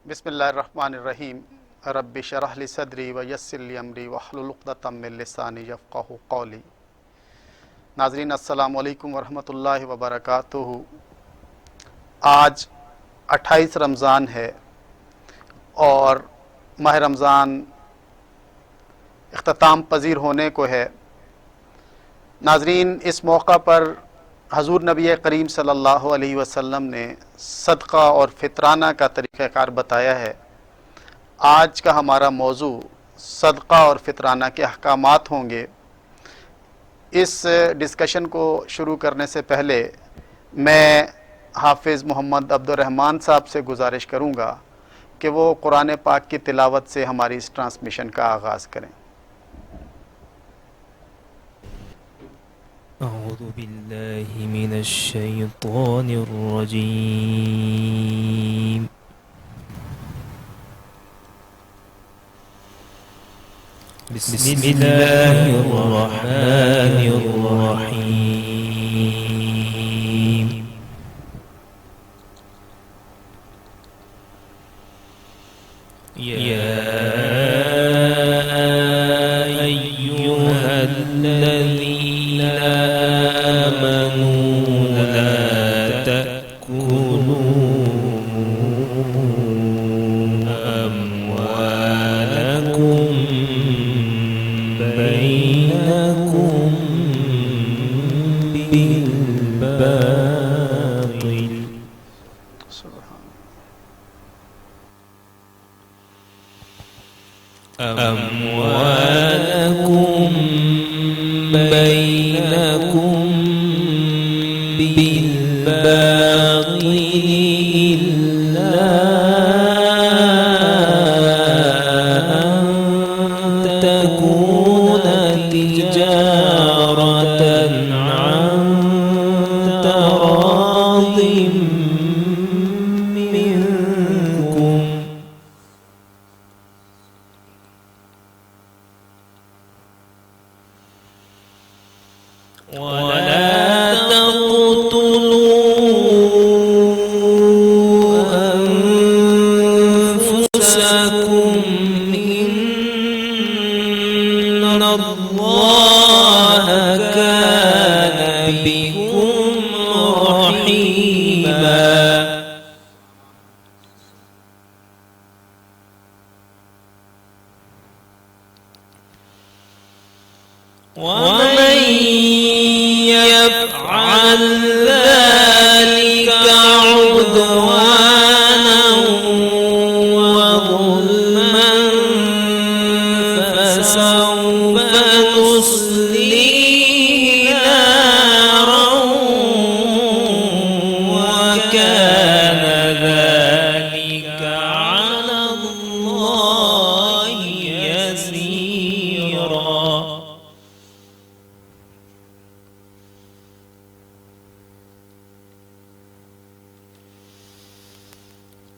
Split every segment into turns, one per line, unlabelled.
بسم اللہ الرحمن الرحیم رب اشرح لی صدری ویسر لی امری واحلل عقدۃ من لسانی یفقہوا قولی۔ ناظرین السلام علیکم ورحمۃ اللہ وبرکاتہ۔ آج 28 رمضان ہے اور ماہ رمضان اختتام پذیر ہونے کو ہے۔ ناظرین، اس موقع پر حضور نبی کریم صلی اللہ علیہ وسلم نے صدقہ اور فطرانہ کا طریقہ کار بتایا ہے۔ آج کا ہمارا موضوع صدقہ اور فطرانہ کے احکامات ہوں گے۔ اس ڈسکشن کو شروع کرنے سے پہلے میں حافظ محمد عبد الرحمن صاحب سے گزارش کروں گا کہ وہ قرآن پاک کی تلاوت سے ہماری اس ٹرانسمیشن کا آغاز کریں۔
أعوذ بالله من الشيطان الرجيم. بسم الله الرحمن الرحيم. يا أيها الذين آمنوا لا تأكلوا أموالكم بينكم بالباطل أموالكم بينكم بالباطل إلا أن تكون تجارة عن تراض منكم. ولا تقتلوا أنفسكم إن الله كان بكم رحيما. ومن يفعل ذلك عدوانا وظلما فسوف نصليه نارا وكان ذلك على الله يسيرا.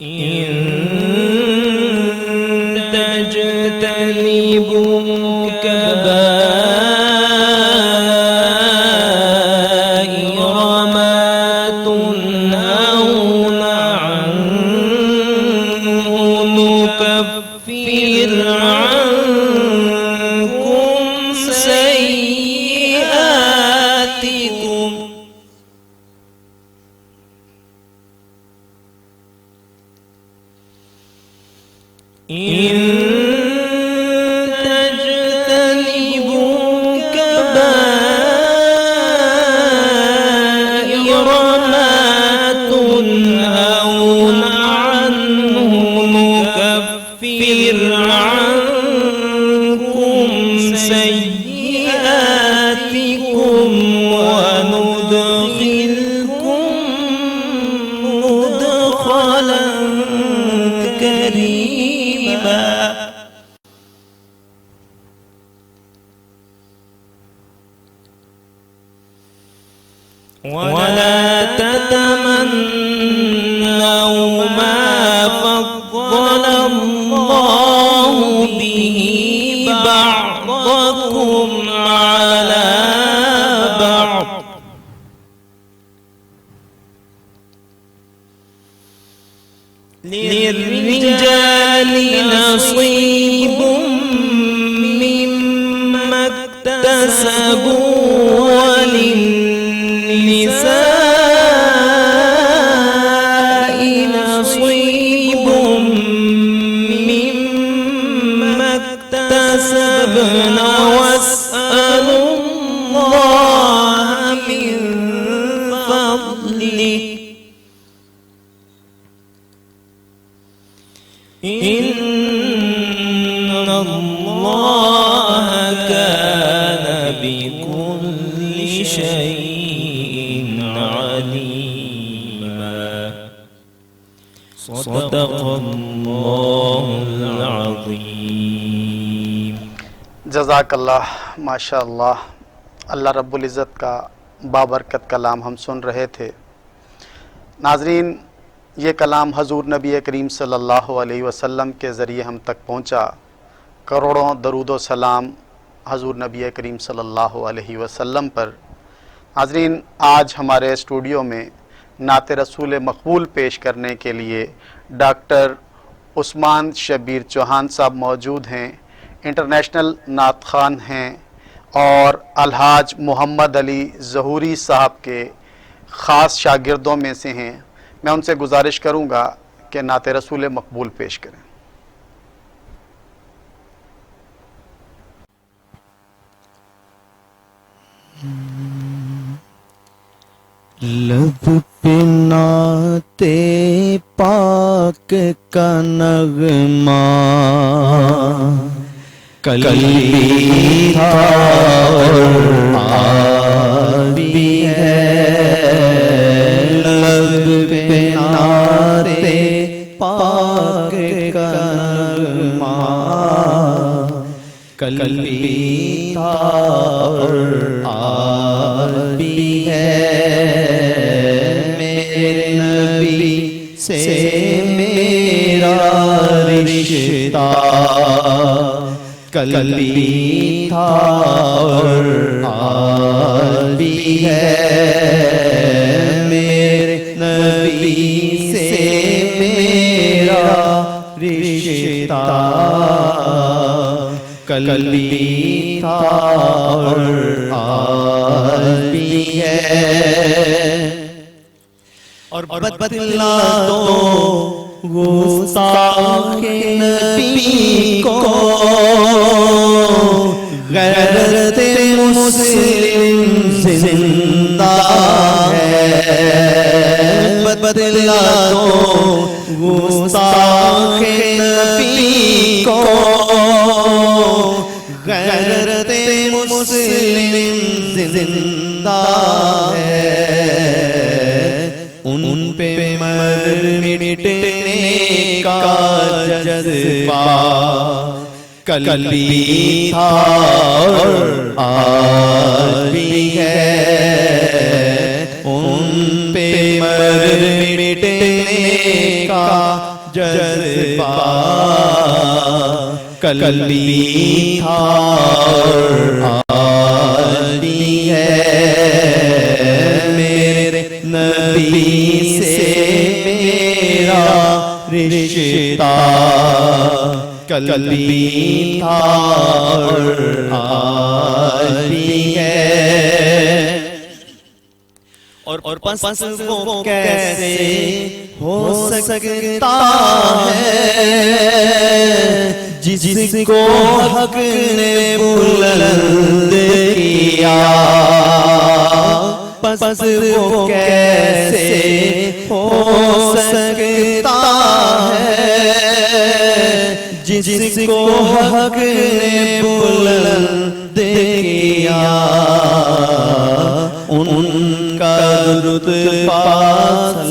إن تجتنبوا كبائر ما تنهون عنه نكفر عنكم سيئاتكم إن تجتنبوا كبائر ما تنهون عنه نكفر عنكم سيئاتكم وندخلكم مدخلا كريما. ولا تتمنوا ما فضل الله به بعضكم على بعض للرجال نصيب مما اكتسبوا وللنساء نصيب مما اكتسبن واسألوا الله من فضله إن الله كان بكل شيء عليما. صدق الله العظيم.
جزاک اللہ. ماشاء اللہ. اللہ رب العزت کا بابرکت کلام ہم سن رہے تھے. ناظرین، یہ کلام حضور نبی کریم صلی اللہ علیہ وسلم کے ذریعے ہم تک پہنچا. کروڑوں درود و سلام حضور نبی کریم صلی اللہ علیہ وسلم پر. ناظرین، آج ہمارے اسٹوڈیو میں نعت رسول مقبول پیش کرنے کے لیے ڈاکٹر عثمان شبیر چوہان صاحب موجود ہیں. انٹرنیشنل نعت خوان ہیں اور الحاج محمد علی ظہوری صاحب کے خاص شاگردوں میں سے ہیں. میں ان سے گزارش کروں گا کہ نعت رسول مقبول پیش کریں.
لب پہ نعت پاک کا نغمہ قلبی تھا اور آج بھی ہے. لب پہ نعت پاک کا نغمہ قلبی تھا اور آج بھی ہے. میرے نبی سے میرا رشتہ قلبی تھا اور آج بھی ہے. میرے نبی سے میرا رشتہ قلبی تھا اور آج بھی ہے. اور بتلا دو گستاخ نبی کو غیرت مسلم زندہ ہے. بتلا دو گستاخ نبی کو غیرت مسلم زندہ ہے. ان پہ مر مٹنے کا جذبہ قلبی تھا اور آج بھی ہے. ان پہ مر مٹنے کا جذبہ قلبی تھا اور آج بھی ہے. میرے نبی سے میرا رشتہ قلبی تھا اور آج بھی ہے. اور پس وہ کیسے ہو سکتا ہے جس کو حق نے بلند کیا. پس وہ کیسے ہو سکتا ہے جس کو حق نے بلند کیا. ان کا رتبہ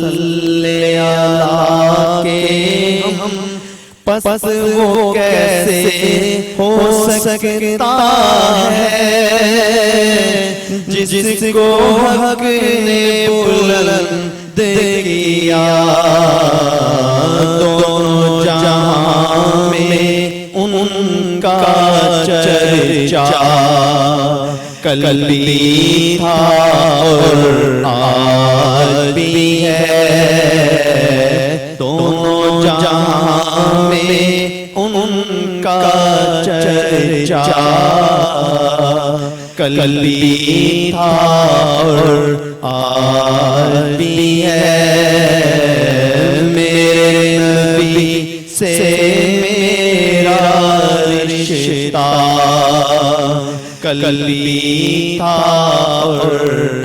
صلی اللہ کے ہم پس وہ کیسے ہو سکتا ہے جس کو حق نے بلند کیا. دونوں جہاں میں ان کا چرچا قلبی تھا اور آج بھی ہے. دونوں جہاں میں ان کا چرچا کل بھی تھا اور آج بھی ہے، میرے نبی سے میرا رشتہ کل بھی تھا اور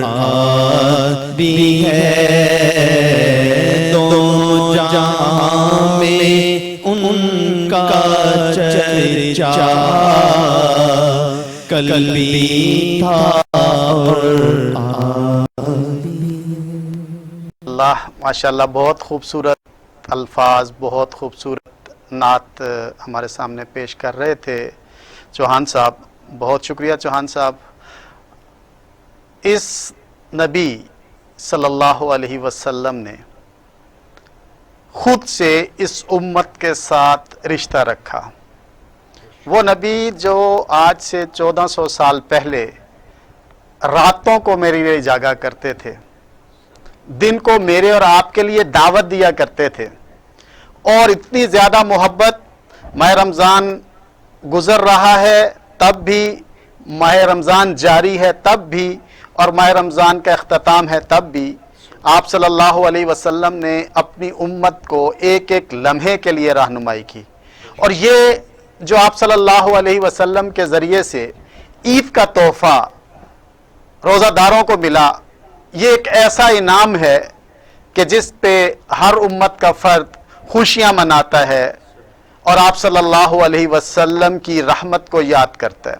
آج بھی ہے، دونوں جہاں میں ان کا چرچا کل بھی تھا اور آج بھی ہے۔
اللہ ماشاءاللہ، بہت خوبصورت الفاظ، بہت خوبصورت نعت ہمارے سامنے پیش کر رہے تھے چوہان صاحب، بہت شکریہ چوہان صاحب۔ اس نبی صلی اللہ علیہ وسلم نے خود سے اس امت کے ساتھ رشتہ رکھا۔ وہ نبی جو آج سے 1400 سال پہلے راتوں کو میرے لیے جاگا کرتے تھے، دن کو میرے اور آپ کے لیے دعوت دیا کرتے تھے، اور اتنی زیادہ محبت، ماہ رمضان گزر رہا ہے تب بھی، ماہ رمضان جاری ہے تب بھی، اور ماہ رمضان کا اختتام ہے تب بھی، آپ صلی اللہ علیہ وسلم نے اپنی امت کو ایک ایک لمحے کے لیے رہنمائی کی۔ اور یہ جو آپ صلی اللہ علیہ وسلم کے ذریعے سے عید کا تحفہ روزہ داروں کو ملا، یہ ایک ایسا انعام ہے کہ جس پہ ہر امت کا فرد خوشیاں مناتا ہے اور آپ صلی اللہ علیہ وسلم کی رحمت کو یاد کرتا ہے۔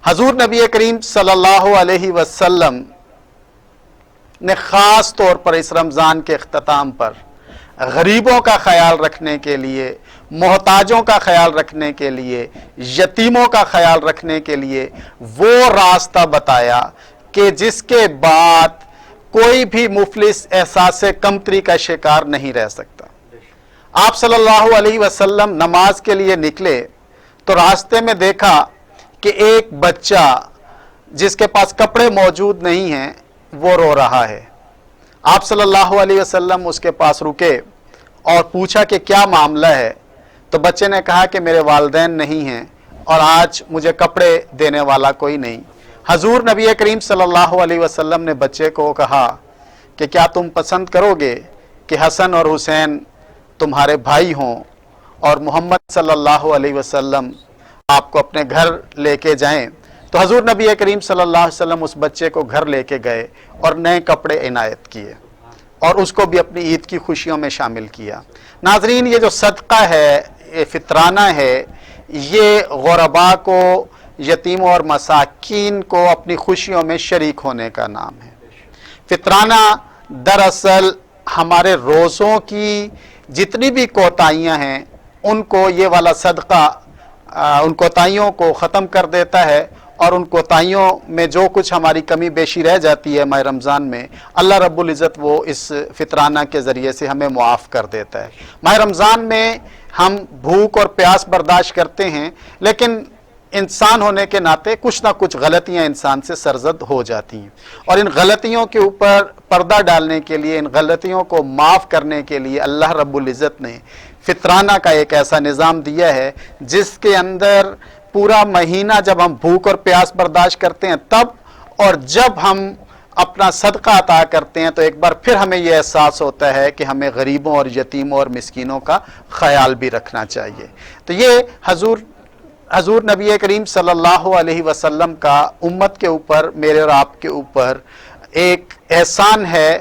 حضور نبی کریم صلی اللہ علیہ وسلم نے خاص طور پر اس رمضان کے اختتام پر غریبوں کا خیال رکھنے کے لیے، محتاجوں کا خیال رکھنے کے لیے، یتیموں کا خیال رکھنے کے لیے وہ راستہ بتایا کہ جس کے بعد کوئی بھی مفلس احساس کمتری کا شکار نہیں رہ سکتا۔ آپ صلی اللہ علیہ وسلم نماز کے لیے نکلے تو راستے میں دیکھا کہ ایک بچہ جس کے پاس کپڑے موجود نہیں ہیں وہ رو رہا ہے۔ آپ صلی اللہ علیہ وسلم اس کے پاس رکے اور پوچھا کہ کیا معاملہ ہے، تو بچے نے کہا کہ میرے والدین نہیں ہیں اور آج مجھے کپڑے دینے والا کوئی نہیں۔ حضور نبی کریم صلی اللہ علیہ وسلم نے بچے کو کہا کہ کیا تم پسند کرو گے کہ حسن اور حسین تمہارے بھائی ہوں اور محمد صلی اللہ علیہ وسلم آپ کو اپنے گھر لے کے جائیں؟ تو حضور نبی کریم صلی اللہ علیہ وسلم اس بچے کو گھر لے کے گئے اور نئے کپڑے عنایت کیے اور اس کو بھی اپنی عید کی خوشیوں میں شامل کیا۔ ناظرین، یہ جو صدقہ ہے، یہ فطرانہ ہے، یہ غرباء کو، یتیموں اور مساکین کو اپنی خوشیوں میں شریک ہونے کا نام ہے۔ فطرانہ دراصل ہمارے روزوں کی جتنی بھی کوتاہیاں ہیں ان کو یہ والا صدقہ ان کوتاہیوں کو ختم کر دیتا ہے، اور ان کوتاہیوں میں جو کچھ ہماری کمی بیشی رہ جاتی ہے ماہ رمضان میں، اللہ رب العزت وہ اس فطرانہ کے ذریعے سے ہمیں معاف کر دیتا ہے۔ ماہ رمضان میں ہم بھوک اور پیاس برداشت کرتے ہیں، لیکن انسان ہونے کے ناطے کچھ نہ کچھ غلطیاں انسان سے سرزد ہو جاتی ہیں، اور ان غلطیوں کے اوپر پردہ ڈالنے کے لیے، ان غلطیوں کو معاف کرنے کے لیے اللہ رب العزت نے فطرانہ کا ایک ایسا نظام دیا ہے جس کے اندر پورا مہینہ جب ہم بھوک اور پیاس برداشت کرتے ہیں تب، اور جب ہم اپنا صدقہ عطا کرتے ہیں تو ایک بار پھر ہمیں یہ احساس ہوتا ہے کہ ہمیں غریبوں اور یتیموں اور مسکینوں کا خیال بھی رکھنا چاہیے۔ تو یہ حضور نبی کریم صلی اللہ علیہ وسلم کا امت کے اوپر، میرے اور آپ کے اوپر ایک احسان ہے،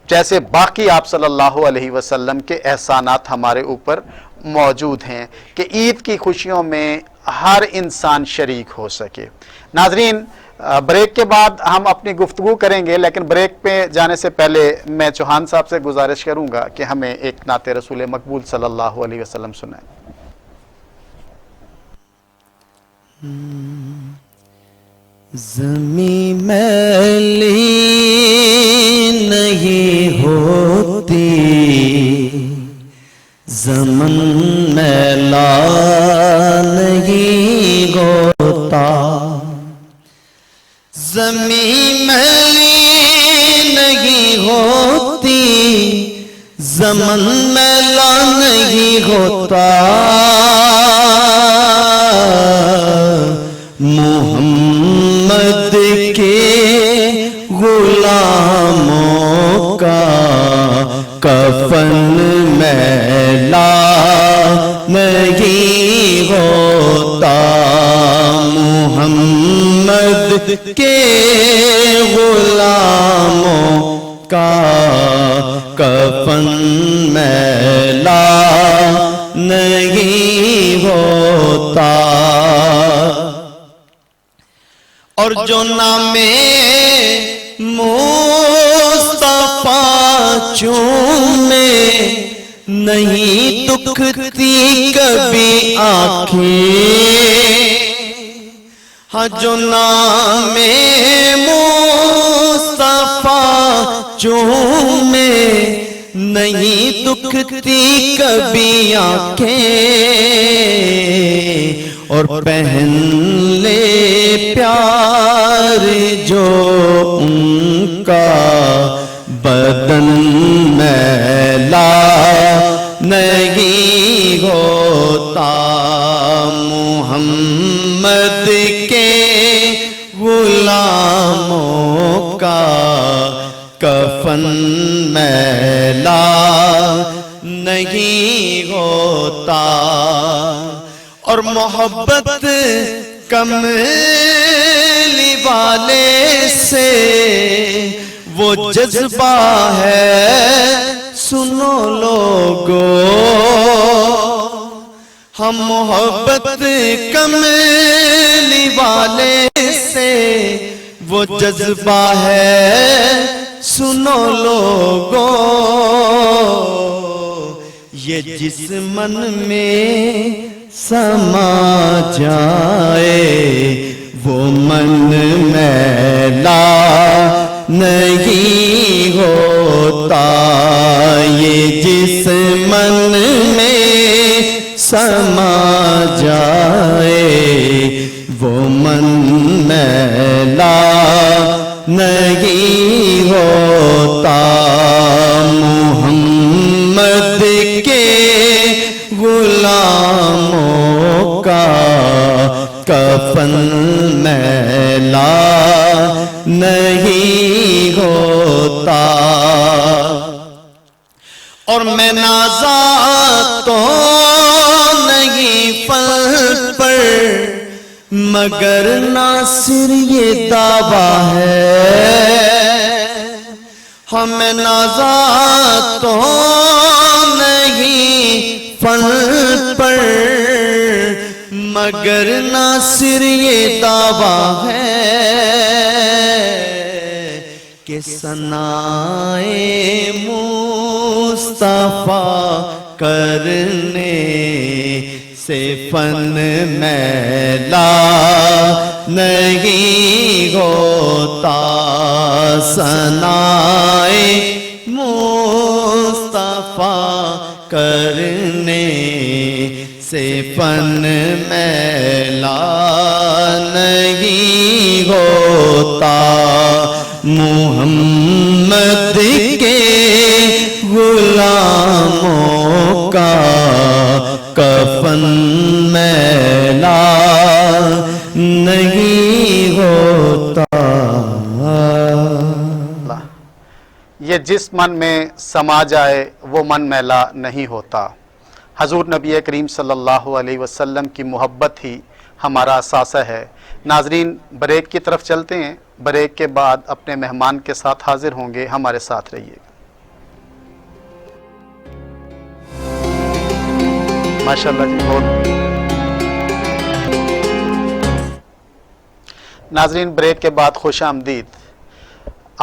جیسے باقی آپ صلی اللہ علیہ وسلم کے احسانات ہمارے اوپر موجود ہیں کہ عید کی خوشیوں میں ہر انسان شریک ہو سکے۔ ناظرین، بریک کے بعد ہم اپنی گفتگو کریں گے، لیکن بریک پہ جانے سے پہلے میں چوہان صاحب سے گزارش کروں گا کہ ہمیں ایک نعت رسول مقبول صلی اللہ علیہ وسلم سنائیں۔
زمین میلی نہیں ہوتی، زمن میلا نہیں ہوتا، زمین میلی نہیں ہوتی، زمن میلا نہیں ہوتا محمد کے غلاموں کا کفن میلا نہیں ہوتا محمد کے غلاموں کا کفن میلا نہیں ہوتا اور جو نام مصطفیٰ چومے نہیں دکھتی کبھی آنکھیں ہاں جو نام مصطفیٰ چومے نہیں دکھتی کبھی آنکھیں اور پہن لے پیار جو ان کا بدن میلا نہیں ہوتا محمد کے غلاموں کا کفن میلا نہیں ہوتا اور محبت کملی والے سے وہ جذبہ ہے سنو لوگو ہم محبت کملی والے سے وہ جذبہ ہے سنو لوگو یہ جس من میں سما جائے وہ من میلا نہیں ہوتا یہ جس من میں سما جائے وہ من میلا نہیں ہوتا محمد کے غلاموں کا کفن میلا نہیں ہوتا اور میں نازا تو نہیں پل پر مگر ناصر یہ دعویٰ ہے ہمیں نازا تو نہیں فن پر مگر ناصر یہ دعویٰ ہے کہ ثنائے مصطفیٰ کرنے سے فن میلا نہیں ہوتا ثنائے مصطفیٰ کرنے سے فن میلا نہیں ہوتا محمد کے غلاموں کا کفن میلا نہیں ہوتا
یہ جس من میں سما جائے وہ من میلا نہیں ہوتا حضور نبی کریم صلی اللہ علیہ وسلم کی محبت ہی ہمارا اثاثہ ہے ناظرین بریک کی طرف چلتے ہیں بریک کے بعد اپنے مہمان کے ساتھ حاضر ہوں گے ہمارے ساتھ رہیے گا ماشاءاللہ جی بہت ناظرین بریک کے بعد خوش آمدید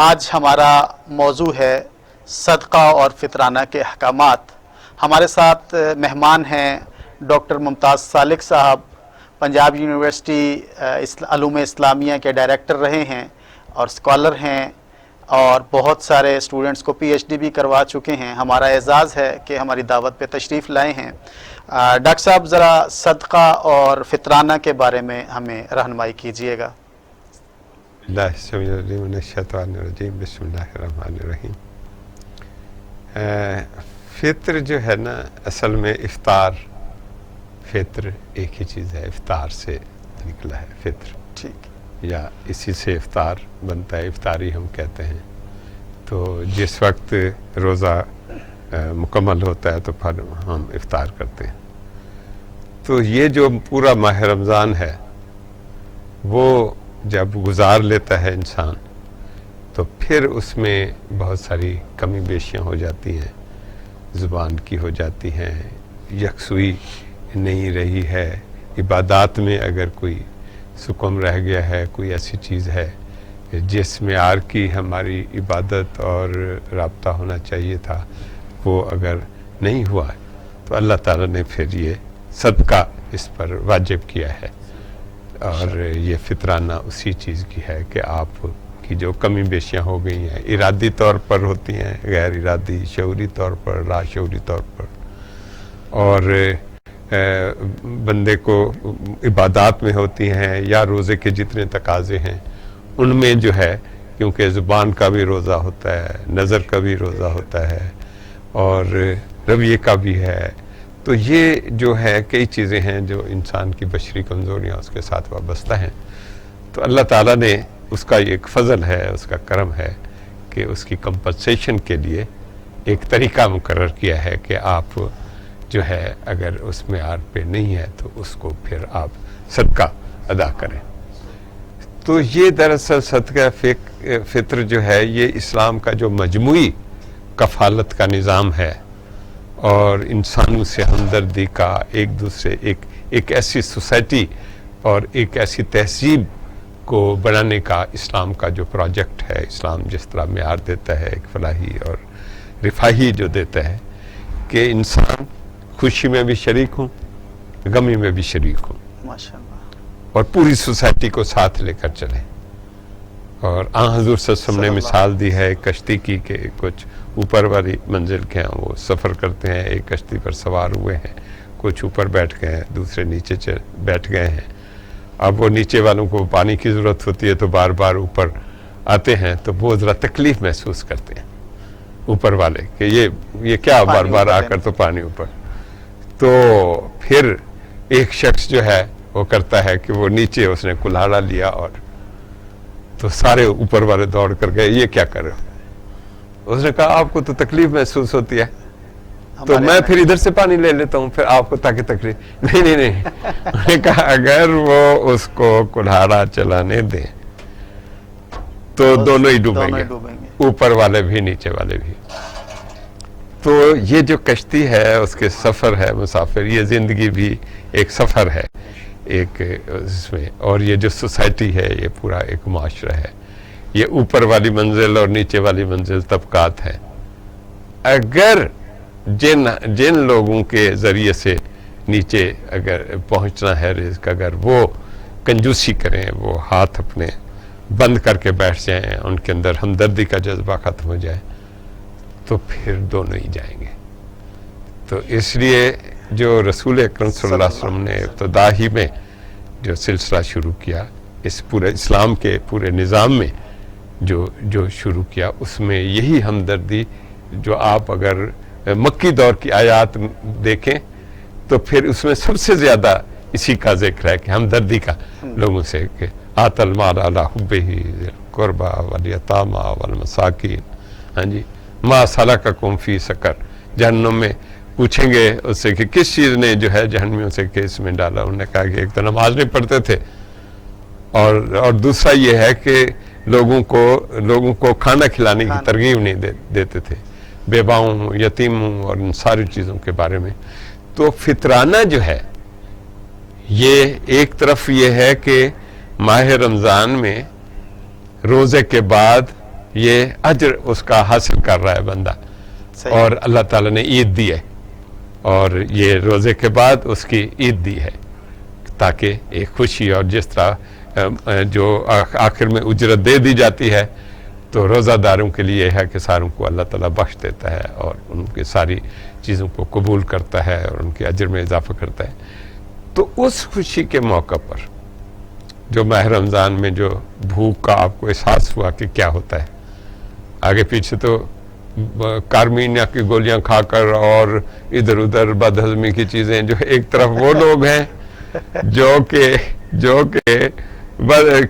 آج ہمارا موضوع ہے صدقہ اور فطرانہ کے احکامات ہمارے ساتھ مہمان ہیں ڈاکٹر ممتاز سالک صاحب پنجاب یونیورسٹی علوم اسلامیہ کے ڈائریکٹر رہے ہیں اور اسکالر ہیں اور بہت سارے اسٹوڈنٹس کو پی ایچ ڈی بھی کروا چکے ہیں ہمارا اعزاز ہے کہ ہماری دعوت پہ تشریف لائے ہیں ڈاکٹر صاحب ذرا صدقہ اور فطرانہ کے بارے میں ہمیں رہنمائی کیجیے گا
اللہ السمیع العلیم من الشیطان الرجیم بسم اللہ الرحمن الرحیم فطر جو ہے نا، اصل میں افطار، فطر ایک ہی چیز ہے، افطار سے نکلا ہے فطر،
ٹھیک،
یا اسی سے افطار بنتا ہے، افطاری ہم کہتے ہیں۔ تو جس وقت روزہ مکمل ہوتا ہے تو پھر ہم افطار کرتے ہیں۔ تو یہ جو پورا ماہ رمضان ہے وہ جب گزار لیتا ہے انسان تو پھر اس میں بہت ساری کمی بیشیاں ہو جاتی ہیں، زبان کی ہو جاتی ہیں، یکسوئی نہیں رہی ہے، عبادات میں اگر کوئی سکم رہ گیا ہے، کوئی ایسی چیز ہے جس معیار کی ہماری عبادت اور رابطہ ہونا چاہیے تھا وہ اگر نہیں ہوا تو اللہ تعالیٰ نے پھر یہ صدقہ اس پر واجب کیا ہے، اور یہ فطرانہ اسی چیز کی ہے کہ آپ کی جو کمی بیشیاں ہو گئی ہیں، ارادی طور پر ہوتی ہیں، غیر ارادی، شعوری طور پر، لاشعوری طور پر، اور بندے کو عبادات میں ہوتی ہیں یا روزے کے جتنے تقاضے ہیں ان میں جو ہے، کیونکہ زبان کا بھی روزہ ہوتا ہے، نظر کا بھی روزہ ہوتا ہے، اور رویے کا بھی ہے، تو یہ جو ہے کئی چیزیں ہیں جو انسان کی بشری کمزوریاں اس کے ساتھ وابستہ ہیں۔ تو اللہ تعالیٰ نے اس کا ایک فضل ہے، اس کا کرم ہے کہ اس کی کمپنسیشن کے لیے ایک طریقہ مقرر کیا ہے کہ آپ جو ہے اگر اس معیار پہ نہیں ہے تو اس کو پھر آپ صدقہ ادا کریں۔ تو یہ دراصل صدقہ فطر جو ہے یہ اسلام کا جو مجموعی کفالت کا نظام ہے، اور انسانوں سے ہمدردی کا، ایک دوسرے ایک ایسی سوسائٹی اور ایک ایسی تہذیب کو بنانے کا اسلام کا جو پروجیکٹ ہے، اسلام جس طرح معیار دیتا ہے ایک فلاحی اور رفاہی جو دیتا ہے کہ انسان خوشی میں بھی شریک ہوں، غمی میں بھی شریک ہوں،
ماشاءاللہ،
اور پوری سوسائٹی کو ساتھ لے کر چلیں۔ اور حضور صلی اللہ علیہ وسلم نے مثال دی ہے کشتی کی کہ کچھ اوپر والی منزل کے ہیں وہ سفر کرتے ہیں، ایک کشتی پر سوار ہوئے ہیں، کچھ اوپر بیٹھ گئے ہیں، دوسرے نیچے بیٹھ گئے ہیں۔ اب وہ نیچے والوں کو پانی کی ضرورت ہوتی ہے تو بار بار اوپر آتے ہیں تو وہ ذرا تکلیف محسوس کرتے ہیں اوپر والے کہ یہ کیا بار بار آ کر تو پانی اوپر۔ تو پھر ایک شخص جو ہے وہ کرتا ہے کہ وہ نیچے اس نے کلاڑا لیا، اور تو سارے اوپر والے دوڑ کر گئے، یہ کیا کر رہے ہو؟ اس نے کہا آپ کو تو تکلیف محسوس ہوتی ہے تو میں پھر ادھر سے پانی لے لیتا ہوں، پھر آپ کو تاکہ تکلیف نہیں۔ انہوں نے کہا اگر وہ اس کو کلاڑا چلانے دیں تو دونوں ہی ڈوبیں گے، اوپر والے بھی نیچے والے بھی۔ تو یہ جو کشتی ہے اس کے سفر ہے مسافر، یہ زندگی بھی ایک سفر ہے ایک اس میں، اور یہ جو سوسائٹی ہے یہ پورا ایک معاشرہ ہے، یہ اوپر والی منزل اور نیچے والی منزل طبقات ہیں۔ اگر جن لوگوں کے ذریعے سے نیچے اگر پہنچنا ہے رزق، اگر وہ کنجوسی کریں، وہ ہاتھ اپنے بند کر کے بیٹھ جائیں، ان کے اندر ہمدردی کا جذبہ ختم ہو جائے تو پھر دونوں ہی جائیں گے۔ تو اس لیے جو رسول اکرم صلی اللہ علیہ وسلم نے ابتدا ہی میں جو سلسلہ شروع کیا اس پورے اسلام کے پورے نظام میں جو شروع کیا، اس میں یہی ہمدردی، جو آپ اگر مکی دور کی آیات دیکھیں تو پھر اس میں سب سے زیادہ اسی کا ذکر ہے کہ ہمدردی کا لوگوں سے، کہ آت المال علی حبہ ذی القربى والیتامى والمساکین، ہاں جی، ما سلککم فی سقر، جہنم میں پوچھیں گے اس سے کہ کس چیز نے جو ہے جہنمیوں سے کہ اس میں ڈالا، انہوں نے کہا کہ ایک تو نماز نہیں پڑھتے تھے، اور دوسرا یہ ہے کہ لوگوں کو کھانا کھلانے کی ترغیب نہیں دیتے تھے، بیواؤں، یتیموں اور ان ساری چیزوں کے بارے میں۔ تو فطرانہ جو ہے یہ ایک طرف یہ ہے کہ ماہ رمضان میں روزے کے بعد یہ اجر اس کا حاصل کر رہا ہے بندہ، اور اللہ تعالیٰ نے عید دی ہے، اور یہ روزے کے بعد اس کی عید دی ہے تاکہ ایک خوشی، اور جس طرح جو آخر میں اجرت دے دی جاتی ہے تو روزہ داروں کے لیے ہے کہ ساروں کو اللہ تعالیٰ بخش دیتا ہے اور ان کی ساری چیزوں کو قبول کرتا ہے اور ان کے اجر میں اضافہ کرتا ہے۔ تو اس خوشی کے موقع پر جو ماہ رمضان میں جو بھوک کا آپ کو احساس ہوا کہ کیا ہوتا ہے، آگے پیچھے تو کارمینیا کی گولیاں کھا کر اور ادھر ادھر بدہضمی کی چیزیں، جو ایک طرف وہ لوگ ہیں جو کہ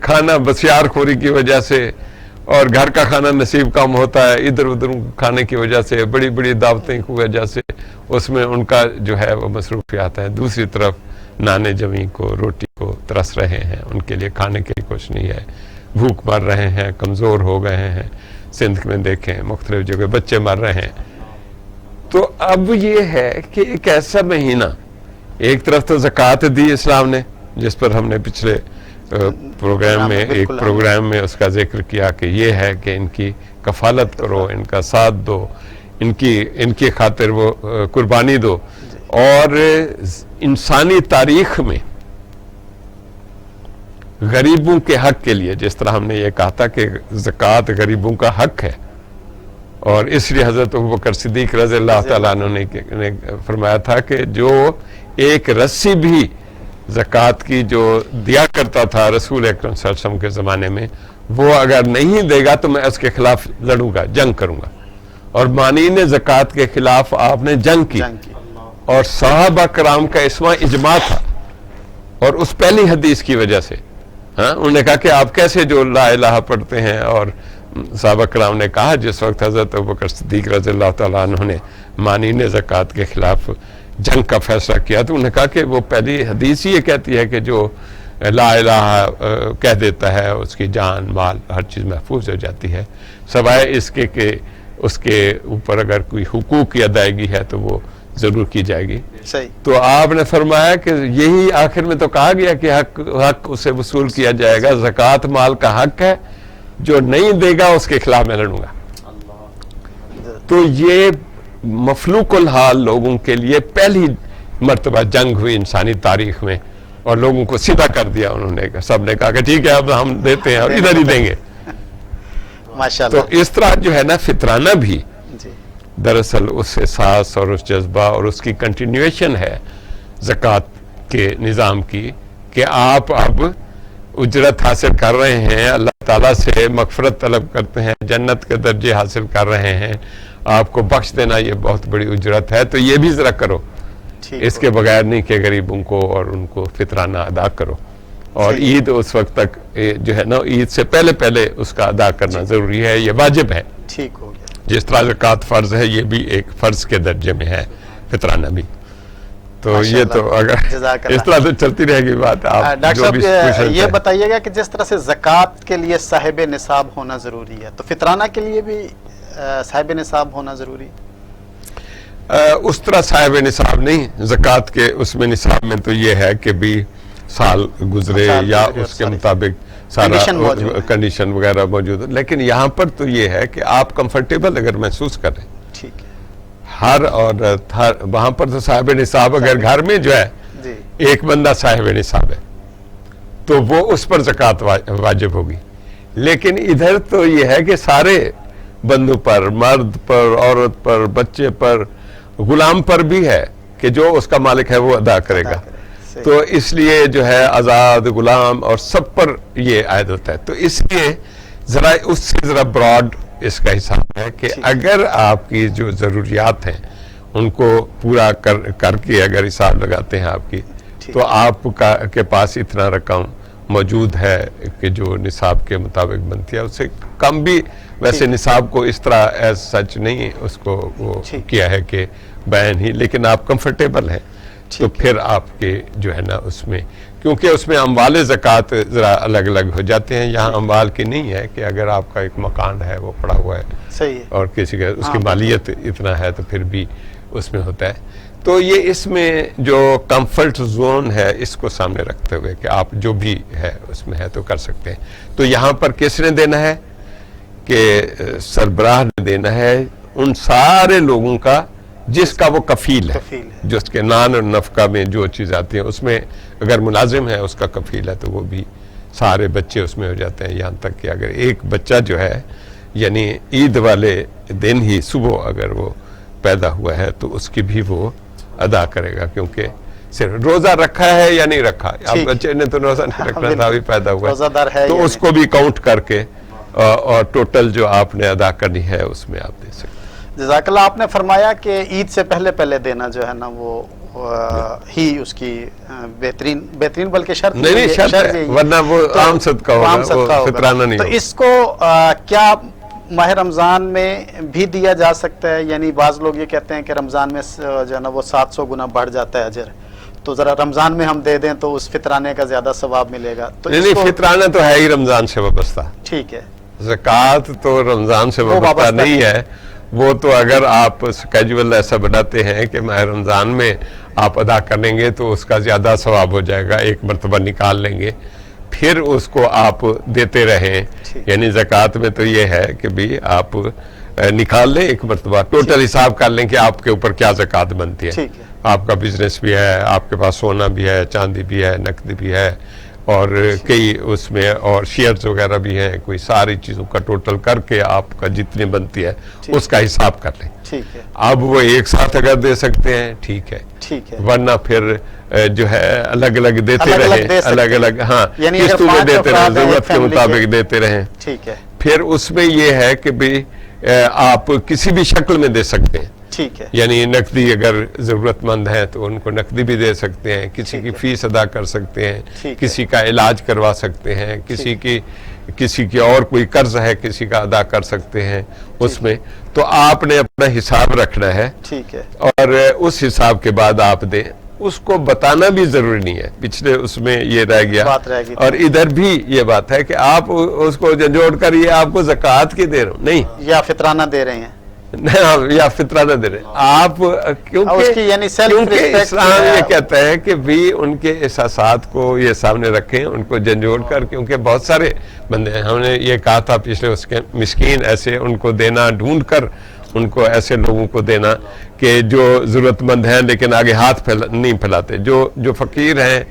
کھانا بسیار خوری کی وجہ سے اور گھر کا کھانا نصیب کم ہوتا ہے، ادھر ادھر کھانے کی وجہ سے، بڑی بڑی دعوتیں کی وجہ سے اس میں ان کا جو ہے وہ مصروفیات ہیں. دوسری طرف نانے جمی کو، روٹی کو ترس رہے ہیں، ان کے لیے کھانے کے لیے کچھ نہیں ہے، بھوک مر رہے ہیں، کمزور ہو گئے ہیں. سندھ میں دیکھیں مختلف جگہ بچے مر رہے ہیں. تو اب یہ ہے کہ ایک ایسا مہینہ، ایک طرف تو زکوٰۃ دی اسلام نے، جس پر ہم نے پچھلے پروگرام میں ایک پروگرام میں اس کا ذکر کیا کہ یہ ہے کہ ان کی کفالت کرو، ان کا ساتھ دو، ان کی خاطر وہ قربانی دو. اور انسانی تاریخ میں غریبوں کے حق کے لیے، جس طرح ہم نے یہ کہا تھا کہ زکوٰۃ غریبوں کا حق ہے، اور اس لیے حضرت ابوبکر صدیق رضی اللہ تعالیٰ عنہ نے فرمایا تھا کہ جو ایک رسی بھی زکوٰۃ کی جو دیا کرتا تھا رسول اکرم صلی اللہ علیہ وسلم کے زمانے میں، وہ اگر نہیں دے گا تو میں اس کے خلاف لڑوں گا، جنگ کروں گا. اور مانعین زکوٰۃ کے خلاف آپ نے جنگ کی، اور صحابہ کرام کا اس میں اجماع تھا. اور اس پہلی حدیث کی وجہ سے انہوں نے کہا کہ آپ کیسے جو لا الہ پڑھتے ہیں، اور صحابہ کرام نے کہا جس وقت حضرت ابوبکر صدیق رضی اللہ تعالیٰ عنہ نے مانعین زکوٰۃ کے خلاف جنگ کا فیصلہ کیا، تو انہوں نے کہا کہ وہ پہلی حدیث یہ کہتی ہے کہ جو لا الہ کہہ دیتا ہے اس کی جان مال ہر چیز محفوظ ہو جاتی ہے، سوائے اس کے کہ اس کے اوپر اگر کوئی حقوق کی ادائیگی ہے تو وہ ضرور کی جائے گی.
صحیح.
تو آپ نے فرمایا کہ یہی آخر میں تو کہا گیا کہ حق اسے وصول کیا جائے گا، زکوٰۃ مال کا حق ہے، جو نہیں دے گا اس کے خلاف میں لڑوں گا. تو یہ مفلوق الحال لوگوں کے لیے پہلی مرتبہ جنگ ہوئی انسانی تاریخ میں، اور لوگوں کو سیدھا کر دیا. انہوں نے سب نے کہا کہ ٹھیک ہے اب ہم دیتے ہیں اور ادھر ہی دیں گے.
ماشاءاللہ.
تو اس طرح جو ہے نا فطرانہ بھی
جی
دراصل اس احساس اور اس جذبہ اور اس کی کنٹینیویشن ہے زکوٰۃ کے نظام کی، کہ آپ اب اجرت حاصل کر رہے ہیں، اللہ تعالیٰ سے مغفرت طلب کرتے ہیں، جنت کے درجے حاصل کر رہے ہیں، آپ کو بخش دینا یہ بہت بڑی اجرت ہے. تو یہ بھی ذرا کرو، اس کے بغیر نہیں کہ غریبوں کو اور ان کو فطرانہ ادا کرو. اور عید اس وقت تک جو ہے نا عید سے پہلے اس کا ادا کرنا ضروری ہے، یہ واجب ہے.
ٹھیک ہو گیا.
جس طرح زکوٰۃ فرض ہے، یہ بھی ایک فرض کے درجے میں ہے فطرانہ بھی. تو یہ تو اگر اس طرح تو چلتی رہے گی بات. آپ
ڈاکٹر صاحب یہ بتائیے گا کہ جس طرح سے زکوٰۃ کے لیے صاحب نصاب ہونا ضروری ہے، تو فطرانہ کے لیے بھی صاحب نصاب ہونا ضروری ہے؟
اس طرح صاحب نصاب نہیں، زکوٰۃ کے اس میں نصاب میں تو یہ ہے کہ بھی سال گزرے یا اس کے مطابق سارا کنڈیشن وغیرہ موجود ہے. لیکن یہاں پر تو یہ ہے کہ آپ کمفرٹیبل اگر محسوس کریں،
ٹھیک ہے.
ہر عورت وہاں پر تو صاحب نصاب اگر گھر میں جو ہے ایک بندہ صاحب نصاب ہے تو وہ اس پر زکوٰۃ واجب ہوگی. لیکن ادھر تو یہ ہے کہ سارے بندوں پر، مرد پر، عورت پر، بچے پر، غلام پر بھی ہے کہ جو اس کا مالک ہے وہ ادا کرے گا. تو اس لیے جو ہے آزاد، غلام اور سب پر یہ عائد ہوتا ہے. تو اس لیے ذرا اس سے ذرا براڈ اس کا حساب ہے کہ اگر آپ کی جو ضروریات ہیں ان کو پورا کر کے اگر حساب لگاتے ہیں آپ کی، تو آپ کے پاس اتنا رقم موجود ہے کہ جو نصاب کے مطابق بنتی ہے. اس سے کم بھی ویسے نصاب کو اس طرح ایز سچ نہیں اس کو وہ کیا ہے کہ بیان ہی، لیکن آپ کمفرٹیبل ہیں تو پھر آپ کے جو ہے نا اس میں، کیونکہ اس میں اموال زکوٰۃ ذرا الگ الگ ہو جاتے ہیں. یہاں اموال کی نہیں ہے کہ اگر آپ کا ایک مکان ہے وہ پڑا ہوا ہے اور کسی کا اس کی مالیت اتنا ہے تو پھر بھی اس میں ہوتا ہے. تو یہ اس میں جو کمفرٹ زون ہے اس کو سامنے رکھتے ہوئے کہ آپ جو بھی ہے اس میں ہے تو کر سکتے ہیں. تو یہاں پر کس نے دینا ہے کہ سربراہ نے دینا ہے ان سارے لوگوں کا جس کا وہ کفیل ہے، جس کے نان اور نفقہ میں جو چیز آتی ہیں اس میں اگر ملازم ہے اس کا کفیل ہے تو وہ بھی سارے بچے اس میں ہو جاتے ہیں. یہاں تک کہ اگر ایک بچہ جو ہے یعنی عید والے دن ہی صبح اگر وہ پیدا ہوا ہے تو اس کی بھی وہ ادا کرے گا، کیونکہ صرف روزہ رکھا ہے یا نہیں رکھا. اب بچے نے تو روزہ نہیں رکھنا تھا، ابھی پیدا ہوا ہے تو اس کو بھی کاؤنٹ کر کے اور ٹوٹل جو آپ نے ادا کرنی ہے اس میں آپ دے سکتے ہیں.
جزاک اللہ. آپ نے فرمایا کہ عید سے پہلے پہلے دینا جو ہے نا وہ ہی اس کی بہترین بلکہ شرط
نہیں شرط ہے، ورنہ وہ عام صدقہ ہوگا، وہ فطرانہ نہیں
تو
ہوگا.
اس کو کیا ماہ رمضان میں بھی دیا جا سکتا ہے؟ یعنی بعض لوگ یہ کہتے ہیں کہ رمضان میں جو ہے نا وہ 700 گنا بڑھ جاتا ہے اجر، تو ذرا رمضان میں ہم دے دیں تو اس فطرانے کا زیادہ ثواب ملے گا. تو
نہیں، فطرانہ تو ہے ہی رمضان سے وابستہ.
ٹھیک ہے.
زکوٰۃ تو رمضان سے وابستہ نہیں ہے. وہ تو اگر آپ اسکیجول ایسا بناتے ہیں کہ ماہ رمضان میں آپ ادا کریں گے تو اس کا زیادہ ثواب ہو جائے گا، ایک مرتبہ نکال لیں گے پھر اس کو آپ دیتے رہیں. یعنی زکوٰۃ میں تو یہ ہے کہ بھی آپ نکال لیں ایک مرتبہ، ٹوٹل حساب کر لیں کہ آپ کے اوپر کیا زکوٰۃ بنتی ہے. آپ کا بزنس بھی ہے، آپ کے پاس سونا بھی ہے، چاندی بھی ہے، نقد بھی ہے، اور کئی اس میں اور شیئرز وغیرہ بھی ہیں، کوئی ساری چیزوں کا ٹوٹل کر کے آپ کا جتنی بنتی ہے اس کا حساب کر لیں. اب وہ ایک ساتھ اگر دے سکتے ہیں ٹھیک ہے، ورنہ پھر جو ہے الگ الگ دیتے رہیں، الگ الگ ہاں قسطوں میں دیتے رہیں، ضرورت کے مطابق دیتے رہیں. پھر اس میں یہ ہے کہ بھی آپ کسی بھی شکل میں دے سکتے ہیں. یعنی نقدی اگر ضرورت مند ہے تو ان کو نقدی بھی دے سکتے ہیں، کسی کی فیس ادا کر سکتے ہیں، کسی کا علاج کروا سکتے ہیں، کسی کی اور کوئی قرض ہے کسی کا ادا کر سکتے ہیں اس میں. تو آپ نے اپنا حساب رکھنا ہے اور اس حساب کے بعد آپ دیں. اس کو بتانا بھی ضروری نہیں ہے، پچھلے اس میں یہ رہ گیا. اور ادھر بھی یہ بات ہے کہ آپ اس کو جھنجھوڑ کر یہ آپ کو زکوٰۃ کی دے رہے ہو نہیں،
یا فطرانہ دے رہے ہیں،
یا فطرانہ دے رہے ہیں آپ، کیونکہ اسلام یہ کہتا ہے کہ بھی ان کے احساسات کو یہ سامنے رکھیں، ان کو جھنجھوڑ کر. کیونکہ بہت سارے بندے ہیں، ہم نے یہ کہا تھا پچھلے اس کے مسکین ایسے ان کو دینا، ڈھونڈ کر ان کو ایسے لوگوں کو دینا کہ جو ضرورت مند ہیں لیکن آگے ہاتھ نہیں پھیلاتے. جو فقیر ہیں،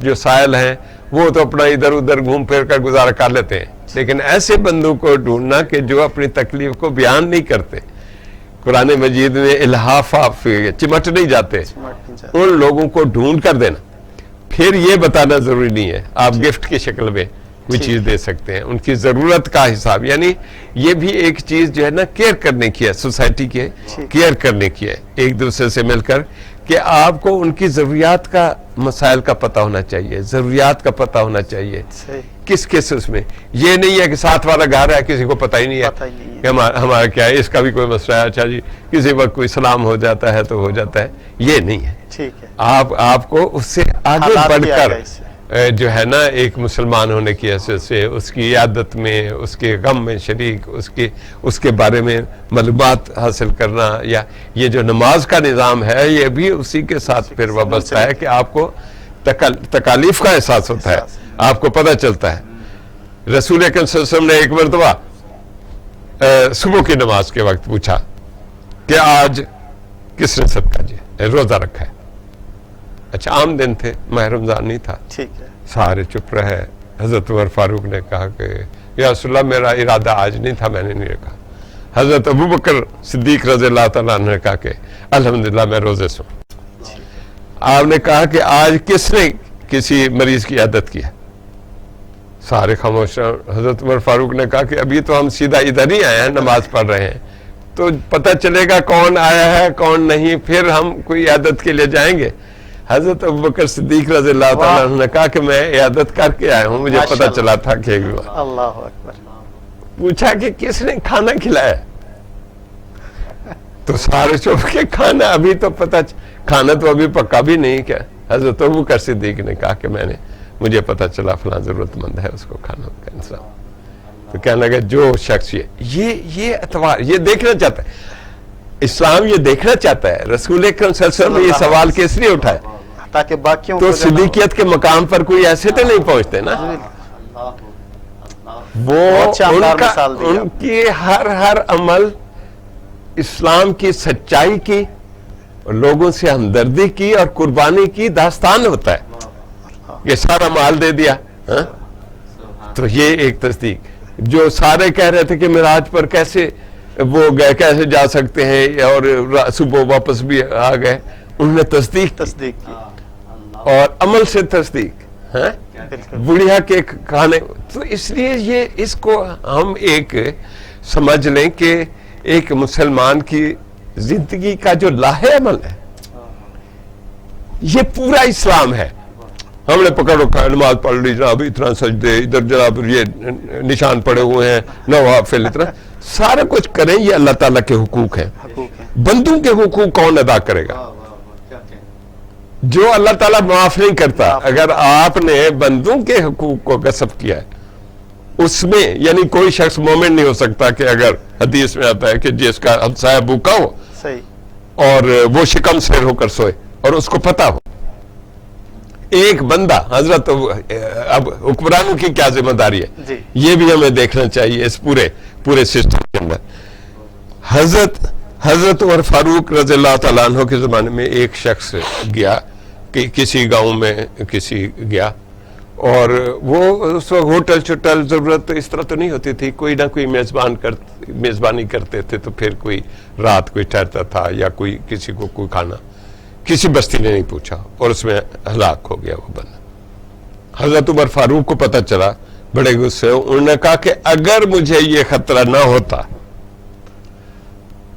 جو سائل ہیں، وہ تو اپنا ادھر ادھر گھوم پھر کر گزارا کر لیتے ہیں. لیکن ایسے بندوں کو ڈھونڈنا کہ جو اپنی تکلیف کو بیان نہیں کرتے. قرآن مجید میں الحافہ چمٹ نہیں جاتے، ان لوگوں کو ڈھونڈ کر دینا. پھر یہ بتانا ضروری نہیں ہے، آپ گفٹ کی شکل میں کوئی چیز دے سکتے ہیں، ان کی ضرورت کا حساب. یعنی یہ بھی ایک چیز جو ہے نا کیئر کرنے کی ہے، سوسائٹی کے کیئر کرنے کی ہے، ایک دوسرے سے مل کر کہ آپ کو ان کی ضروریات کا مسائل کا پتہ ہونا چاہیے، ضروریات کا پتہ ہونا چاہیے. کس اس میں یہ نہیں ہے کہ ساتھ والا گھر ہے کسی کو پتہ ہی نہیں ہے کہ ہمارا کیا ہے، اس کا بھی کوئی مسئلہ ہے، اچھا جی کسی وقت کوئی سلام ہو جاتا ہے تو ہو جاتا ہے. یہ نہیں ہے. آپ کو اس سے آگے بڑھ کر جو ہے نا ایک مسلمان ہونے کی حیثیت سے اس کی عیادت میں، اس کے غم میں شریک، اس کے بارے میں معلومات حاصل کرنا. یا یہ جو نماز کا نظام ہے یہ بھی اسی کے ساتھ پھر وابستہ ہے کہ آپ کو تکالیف کا احساس ہوتا ہے، آپ کو پتہ چلتا ہے. رسول اکرم صلی اللہ علیہ وسلم نے ایک مرتبہ صبح کی نماز کے وقت پوچھا کہ آج کس نے صدقہ دیا، روزہ رکھا ہے. اچھا عام دن تھے، ماہ رمضان نہیں تھا. سارے چپ رہے. حضرت عمر فاروق نے کہا کہ یا رسول اللہ میرا ارادہ آج نہیں تھا، میں نے نہیں رکھا. حضرت ابو بکر صدیق رضی اللہ تعالیٰ عنہ نے کہا کہ الحمدللہ میں روزے سے ہوں. آپ نے کہا کہ آج کس نے کسی مریض کی عیادت کی ہے؟ سارے خاموش. حضرت عمر فاروق نے کہا کہ ابھی تو ہم سیدھا ادھر ہی آئے ہیں، نماز پڑھ رہے ہیں، تو پتہ چلے گا کون آیا ہے کون نہیں، پھر ہم کوئی عیادت کے لیے جائیں گے. حضرت ابوبکر صدیق رضی اللہ تعالیٰ عنہ نے کہا کہ میں عیادت کر کے آیا ہوں، مجھے پتہ چلا تھا کہ
اللہ اکبر.
پوچھا کہ کس نے کھانا کھلایا؟ تو سارے چپ کے کھانا ابھی تو کھانا تو ابھی پکا بھی نہیں. کیا حضرت ابوبکر صدیق نے کہا کہ مجھے پتہ چلا فلاں ضرورت مند ہے، اس کو کھانا کا انتظام. تو کہنے لگا جو شخص یہ اتوار یہ دیکھنا چاہتا ہے، اسلام یہ دیکھنا چاہتا ہے. رسول اکرم صلی اللہ علیہ وسلم نے یہ سوال کس لیے اٹھایا؟
تاکہ باقیوں
تو صدیقیت کے مقام پر کوئی ایسے تو نہیں پہنچتے نا. وہ ان کی ہر عمل اسلام کی سچائی کی، لوگوں سے ہمدردی کی اور قربانی کی داستان ہوتا ہے. یہ سارا مال دے دیا. تو یہ ایک تصدیق. جو سارے کہہ رہے تھے کہ معراج پر کیسے وہ گئے، کیسے جا سکتے ہیں اور صبح واپس بھی آ گئے، انہوں نے تصدیق کی اور عمل سے تصدیق. بڑھیا کے کھانے. تو اس لیے اس کو ہم ایک سمجھ لیں کہ ایک مسلمان کی زندگی کا جو لاہے عمل ہے یہ پورا اسلام ہے. ہم نے پکڑ رکھا ہے, نماز پڑھ لی جناب, اتنا سجدے, ادھر جناب یہ نشان پڑے ہوئے ہیں, نوافل, اتنا سارا کچھ کریں. یہ اللہ تعالیٰ کے حقوق ہیں. بندوں کے حقوق کون ادا کرے گا؟ جو اللہ تعالیٰ معاف نہیں کرتا. اگر آپ نے بندوں کے حقوق کو غصب کیا ہے اس میں, یعنی کوئی شخص مومن نہیں ہو سکتا کہ اگر حدیث میں آتا ہے کہ جس کا ہمسایہ بھوکا ہو اور وہ شکم سیر ہو کر سوئے اور اس کو پتا ہو. ایک بندہ, حضرت اب حکمرانوں کی کیا ذمہ داری ہے یہ بھی ہمیں دیکھنا چاہیے اس پورے سسٹم کے اندر. حضرت عمر فاروق رضی اللہ تعالیٰ عنہ کے زمانے میں ایک شخص گیا کہ کسی گاؤں میں گیا, اور وہ اس وقت ہوٹل چھٹل ضرورت اس طرح تو نہیں ہوتی تھی, کوئی نہ کوئی میزبانی کرتے تھے, تو پھر کوئی رات کوئی ٹھہرتا تھا یا کوئی کسی کو کوئی کھانا. کسی بستی نے نہیں پوچھا اور اس میں ہلاک ہو گیا وہ بندہ. حضرت عمر فاروق کو پتہ چلا, بڑے غصے, انہوں نے کہا کہ اگر مجھے یہ خطرہ نہ ہوتا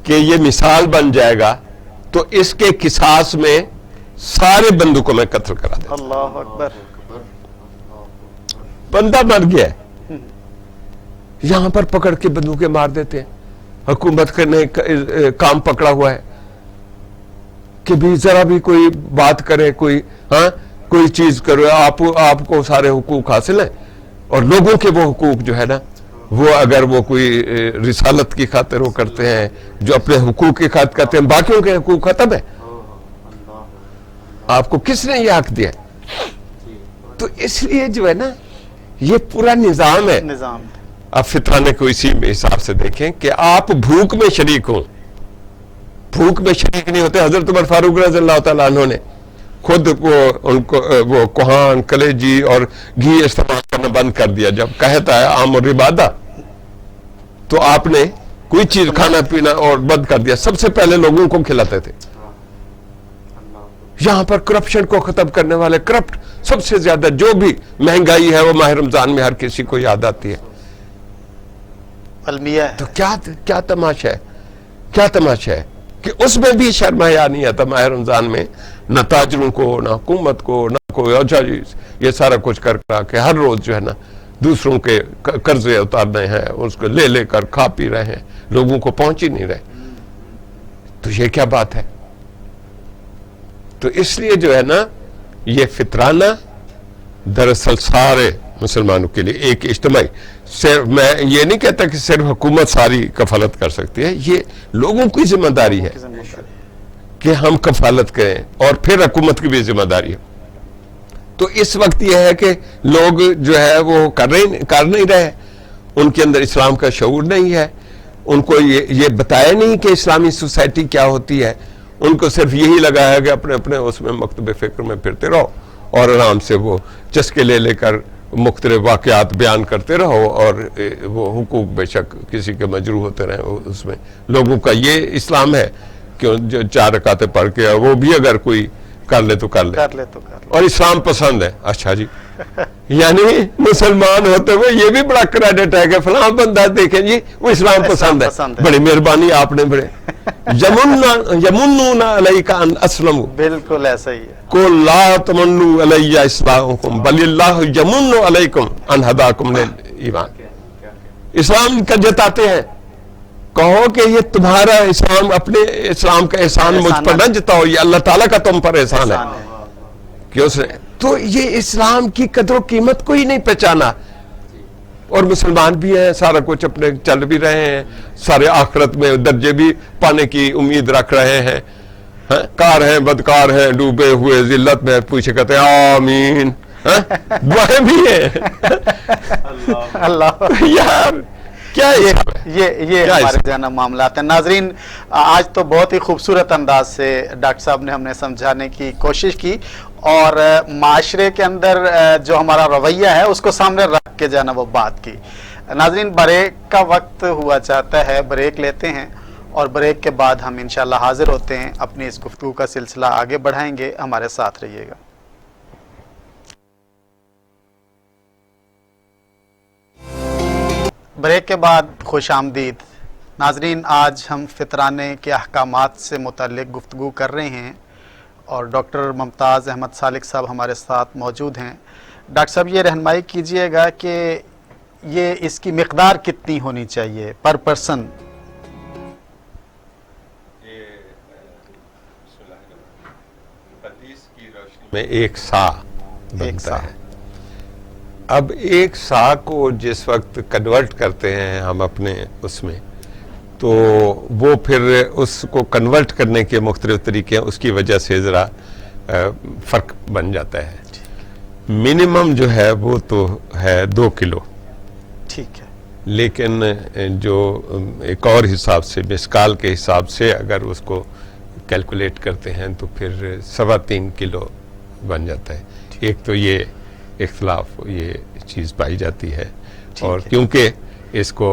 کہ یہ مثال بن جائے گا تو اس کے قصاص میں سارے بندوں کو میں قتل کرا دیتا.
اللہ اکبر.
بندہ مر گیا ہے, یہاں پر پکڑ کے بندوقیں مار دیتے ہیں. حکومت نے کام پکڑا ہوا ہے کہ بھی ذرا بھی کوئی بات کرے, کوئی چیز کرے, آپ کو سارے حقوق حاصل ہیں, اور لوگوں کے وہ حقوق جو ہے نا, وہ اگر وہ کوئی رسالت کی خاطر وہ کرتے ہیں, جو اپنے حقوق کی خاطر کرتے ہیں, باقیوں کے حقوق ختم ہے. آپ کو کس نے یہ حق دیا؟ تو اس لیے جو ہے نا یہ پورا نظام ہے. اب فطرانے کو اسی حساب سے دیکھیں کہ آپ بھوک میں شریک ہوں, بھوک میں شریک نہیں ہوتے. حضرت عمر فاروق رضی اللہ تعالیٰ عنہ نے خود وہ کوہان, کلیجی اور گھی استعمال کرنا بند کر دیا. جب کہتا ہے عام الربادہ تو آپ نے کوئی چیز کھانا پینا اور بند کر دیا. سب سے پہلے لوگوں کو کھلاتے تھے. یہاں پر کرپشن کو ختم کرنے والے, کرپٹ سب سے زیادہ جو بھی مہنگائی ہے وہ ماہ رمضان میں ہر کسی کو یاد آتی ہے. تو کیا تماشا ہے, کیا تماشا ہے کہ اس میں بھی شرم حیا نہیں آتا ماہ رمضان میں, نہ تاجروں کو, نہ حکومت کو, نہ کوئی. اچھا جی یہ سارا کچھ کر کے ہر روز جو ہے نا دوسروں کے قرضے اتارنے ہیں, اس کو لے کر کھا پی رہے ہیں, لوگوں کو پہنچ ہی نہیں رہے. تو یہ کیا بات ہے؟ تو اس لیے جو ہے نا یہ فطرانہ دراصل سارے مسلمانوں کے لیے ایک اجتماعی, صرف میں یہ نہیں کہتا کہ صرف حکومت ساری کفالت کر سکتی ہے, یہ لوگوں کی ذمہ داری ہے کہ ہم کفالت کریں, اور پھر حکومت کی بھی ذمہ داری ہے. تو اس وقت یہ ہے کہ لوگ جو ہے وہ کر نہیں رہے, ان کے اندر اسلام کا شعور نہیں ہے, ان کو یہ بتایا نہیں کہ اسلامی سوسائٹی کیا ہوتی ہے. ان کو صرف یہی لگا ہے کہ اپنے اس میں مکتب فکر میں پھرتے رہو اور آرام سے وہ چسکے لے کر مختلف واقعات بیان کرتے رہو, اور وہ حقوق بے شک کسی کے مجروح ہوتے رہے. اس میں لوگوں کا یہ اسلام ہے کہ جو 4 رکعتیں پڑھ کے وہ بھی اگر کوئی کر لے تو کر لے, اور اسلام پسند ہے. اچھا جی, یعنی مسلمان ہوتے ہوئے یہ بھی بڑا کریڈٹ ہے کہ فلاں بندہ دیکھیں جی وہ اسلام پسند ہے. بڑی مہربانی آپ نے, بڑے یمنون علیک ان اسلموا.
بالکل ایسا ہی ہے.
قل لا تمنوا علی اسلامکم بل اللہ یمن علیکم ان ہداکم للایمان. اسلام کا جتاتے ہیں, کہو کہ یہ تمہارا اسلام, اپنے اسلام کا احسان مجھ پر نہ جتاؤ, یہ اللہ تعالیٰ کا تم پر احسان ہے کہ اس نے. تو یہ اسلام کی قدر و قیمت کو ہی نہیں پہچانا, اور مسلمان بھی ہیں, سارا کچھ اپنے چل بھی رہے ہیں, سارے آخرت میں درجے بھی پانے کی امید رکھ رہے ہیں, کار ہیں, بدکار ہیں, ڈوبے ہوئے ذلت میں, پوچھے کہتے ہیں آمین, دعائیں بھی ہیں.
اللہ
یار کیا
یہ ہمارے ذہن معاملات ہیں. ناظرین, آج تو بہت ہی خوبصورت انداز سے ڈاکٹر صاحب نے ہمیں سمجھانے کی کوشش کی, اور معاشرے کے اندر جو ہمارا رویہ ہے اس کو سامنے رکھ کے جو ہے نا وہ بات کی. ناظرین, بریک کا وقت ہوا چاہتا ہے, بریک لیتے ہیں, اور بریک کے بعد ہم انشاءاللہ حاضر ہوتے ہیں, اپنی اس گفتگو کا سلسلہ آگے بڑھائیں گے. ہمارے ساتھ رہیے گا. بریک کے بعد خوش آمدید. ناظرین، آج ہم فطرانے کے احکامات سے متعلق گفتگو کر رہے ہیں اور ڈاکٹر ممتاز احمد سالک صاحب ہمارے ساتھ موجود ہیں۔ ڈاکٹر صاحب، یہ رہنمائی کیجئے گا کہ یہ اس کی مقدار کتنی ہونی چاہیے پر پرسن؟
میں ایک سا بنتا ہے۔ اب ایک سا کو جس وقت کنورٹ کرتے ہیں ہم اپنے اس میں، تو وہ پھر اس کو کنورٹ کرنے کے مختلف طریقے ہیں، اس کی وجہ سے ذرا فرق بن جاتا ہے۔ منیمم جو ہے وہ تو ہے 2 کلو،
ٹھیک ہے،
لیکن جو ایک اور حساب سے مسکال کے حساب سے اگر اس کو کیلکولیٹ کرتے ہیں تو پھر 3.25 کلو بن جاتا ہے۔ ایک تو یہ اختلاف یہ چیز پائی جاتی ہے، اور کیونکہ اس کو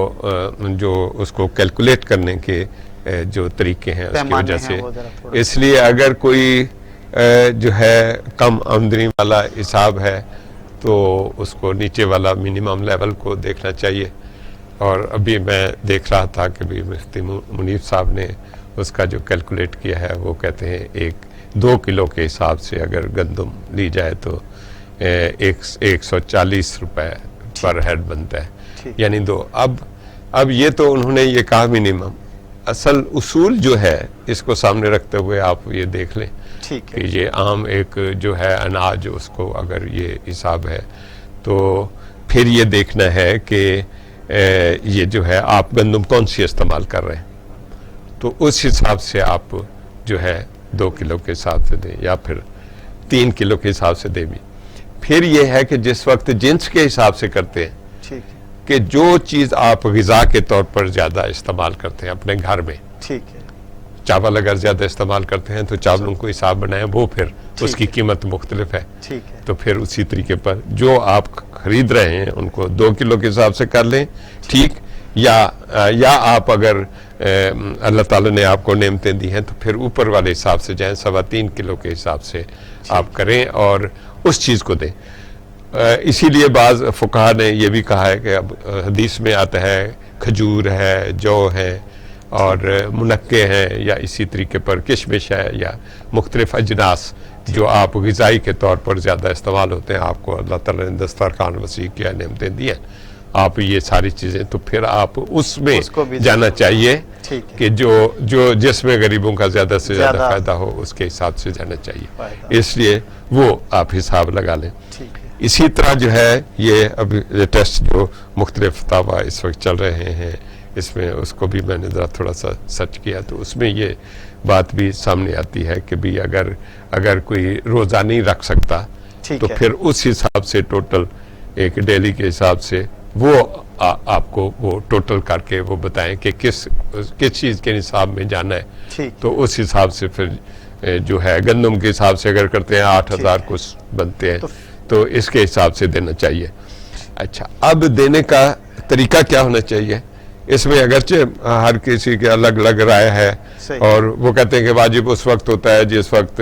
جو اس کو کیلکولیٹ کرنے کے جو طریقے ہیں اس کی وجہ سے، اس لیے اگر کوئی جو ہے کم آمدنی والا حساب ہے تو اس کو نیچے والا منیمم لیول کو دیکھنا چاہیے۔ اور ابھی میں دیکھ رہا تھا کہ بھی مفتی منیف صاحب نے اس کا جو کیلکولیٹ کیا ہے، وہ کہتے ہیں 2 کلو کے حساب سے اگر گندم لی جائے تو 140 روپے پر ہیڈ بنتا ہے، یعنی 2۔ اب یہ تو انہوں نے یہ کہا منیمم، اصل اصول جو ہے اس کو سامنے رکھتے ہوئے آپ یہ دیکھ لیں کہ یہ عام ایک جو ہے اناج، اس کو اگر یہ حساب ہے تو پھر یہ دیکھنا ہے کہ یہ جو ہے آپ گندم کون سی استعمال کر رہے ہیں، تو اس حساب سے آپ جو ہے 2 کلو کے حساب سے دیں یا پھر 3 کلو کے حساب سے دیں بھی۔ پھر یہ ہے کہ جس وقت جنس کے حساب سے کرتے ہیں کہ جو چیز آپ غذا کے طور پر زیادہ استعمال کرتے ہیں اپنے گھر میں،
ٹھیک ہے،
چاول اگر زیادہ استعمال کرتے ہیں تو چاولوں کو حساب بنائیں، وہ پھر اس کی قیمت مختلف ہے، تو پھر اسی طریقے پر جو آپ خرید رہے ہیں ان کو 2 کلو کے حساب سے کر لیں، ٹھیک، یا آپ اگر اللہ تعالیٰ نے آپ کو نعمتیں دی ہیں تو پھر اوپر والے حساب سے جائیں، 3.25 کلو کے حساب سے آپ کریں اور اس چیز کو دیں۔ اسی لیے بعض فقہا نے یہ بھی کہا ہے کہ اب حدیث میں آتا ہے کھجور ہے، جو ہے اور منقے ہیں، یا اسی طریقے پر کشمش ہے، یا مختلف اجناس جو آپ غذائی کے طور پر زیادہ استعمال ہوتے ہیں، آپ کو اللہ تعالیٰ نے دسترخوان وسیع کیا، نعمتیں دی ہیں، آپ یہ ساری چیزیں، تو پھر آپ اس میں جانا چاہیے کہ جو جس میں غریبوں کا زیادہ سے زیادہ فائدہ ہو اس کے حساب سے جانا چاہیے، اس لیے وہ آپ حساب لگا لیں۔ اسی طرح جو ہے یہ اب لیٹسٹ جو مختلف فتاوی اس وقت چل رہے ہیں، اس میں اس کو بھی میں نے ذرا تھوڑا سا سرچ کیا تو اس میں یہ بات بھی سامنے آتی ہے کہ بھی اگر کوئی روزہ نہیں رکھ سکتا تو پھر اس حساب سے ٹوٹل ایک ڈیلی کے حساب سے وہ آپ کو وہ ٹوٹل کر کے وہ بتائیں کہ کس چیز کے نصاب میں جانا ہے، تو اس حساب سے پھر جو ہے گندم کے حساب سے اگر کرتے ہیں 8,000 کچھ بنتے ہیں تو اس کے حساب سے دینا چاہیے۔ اچھا، اب دینے کا طریقہ کیا ہونا چاہیے؟ اس میں اگرچہ ہر کسی کے الگ الگ رائے ہے، اور وہ کہتے ہیں کہ واجب اس وقت ہوتا ہے جس وقت،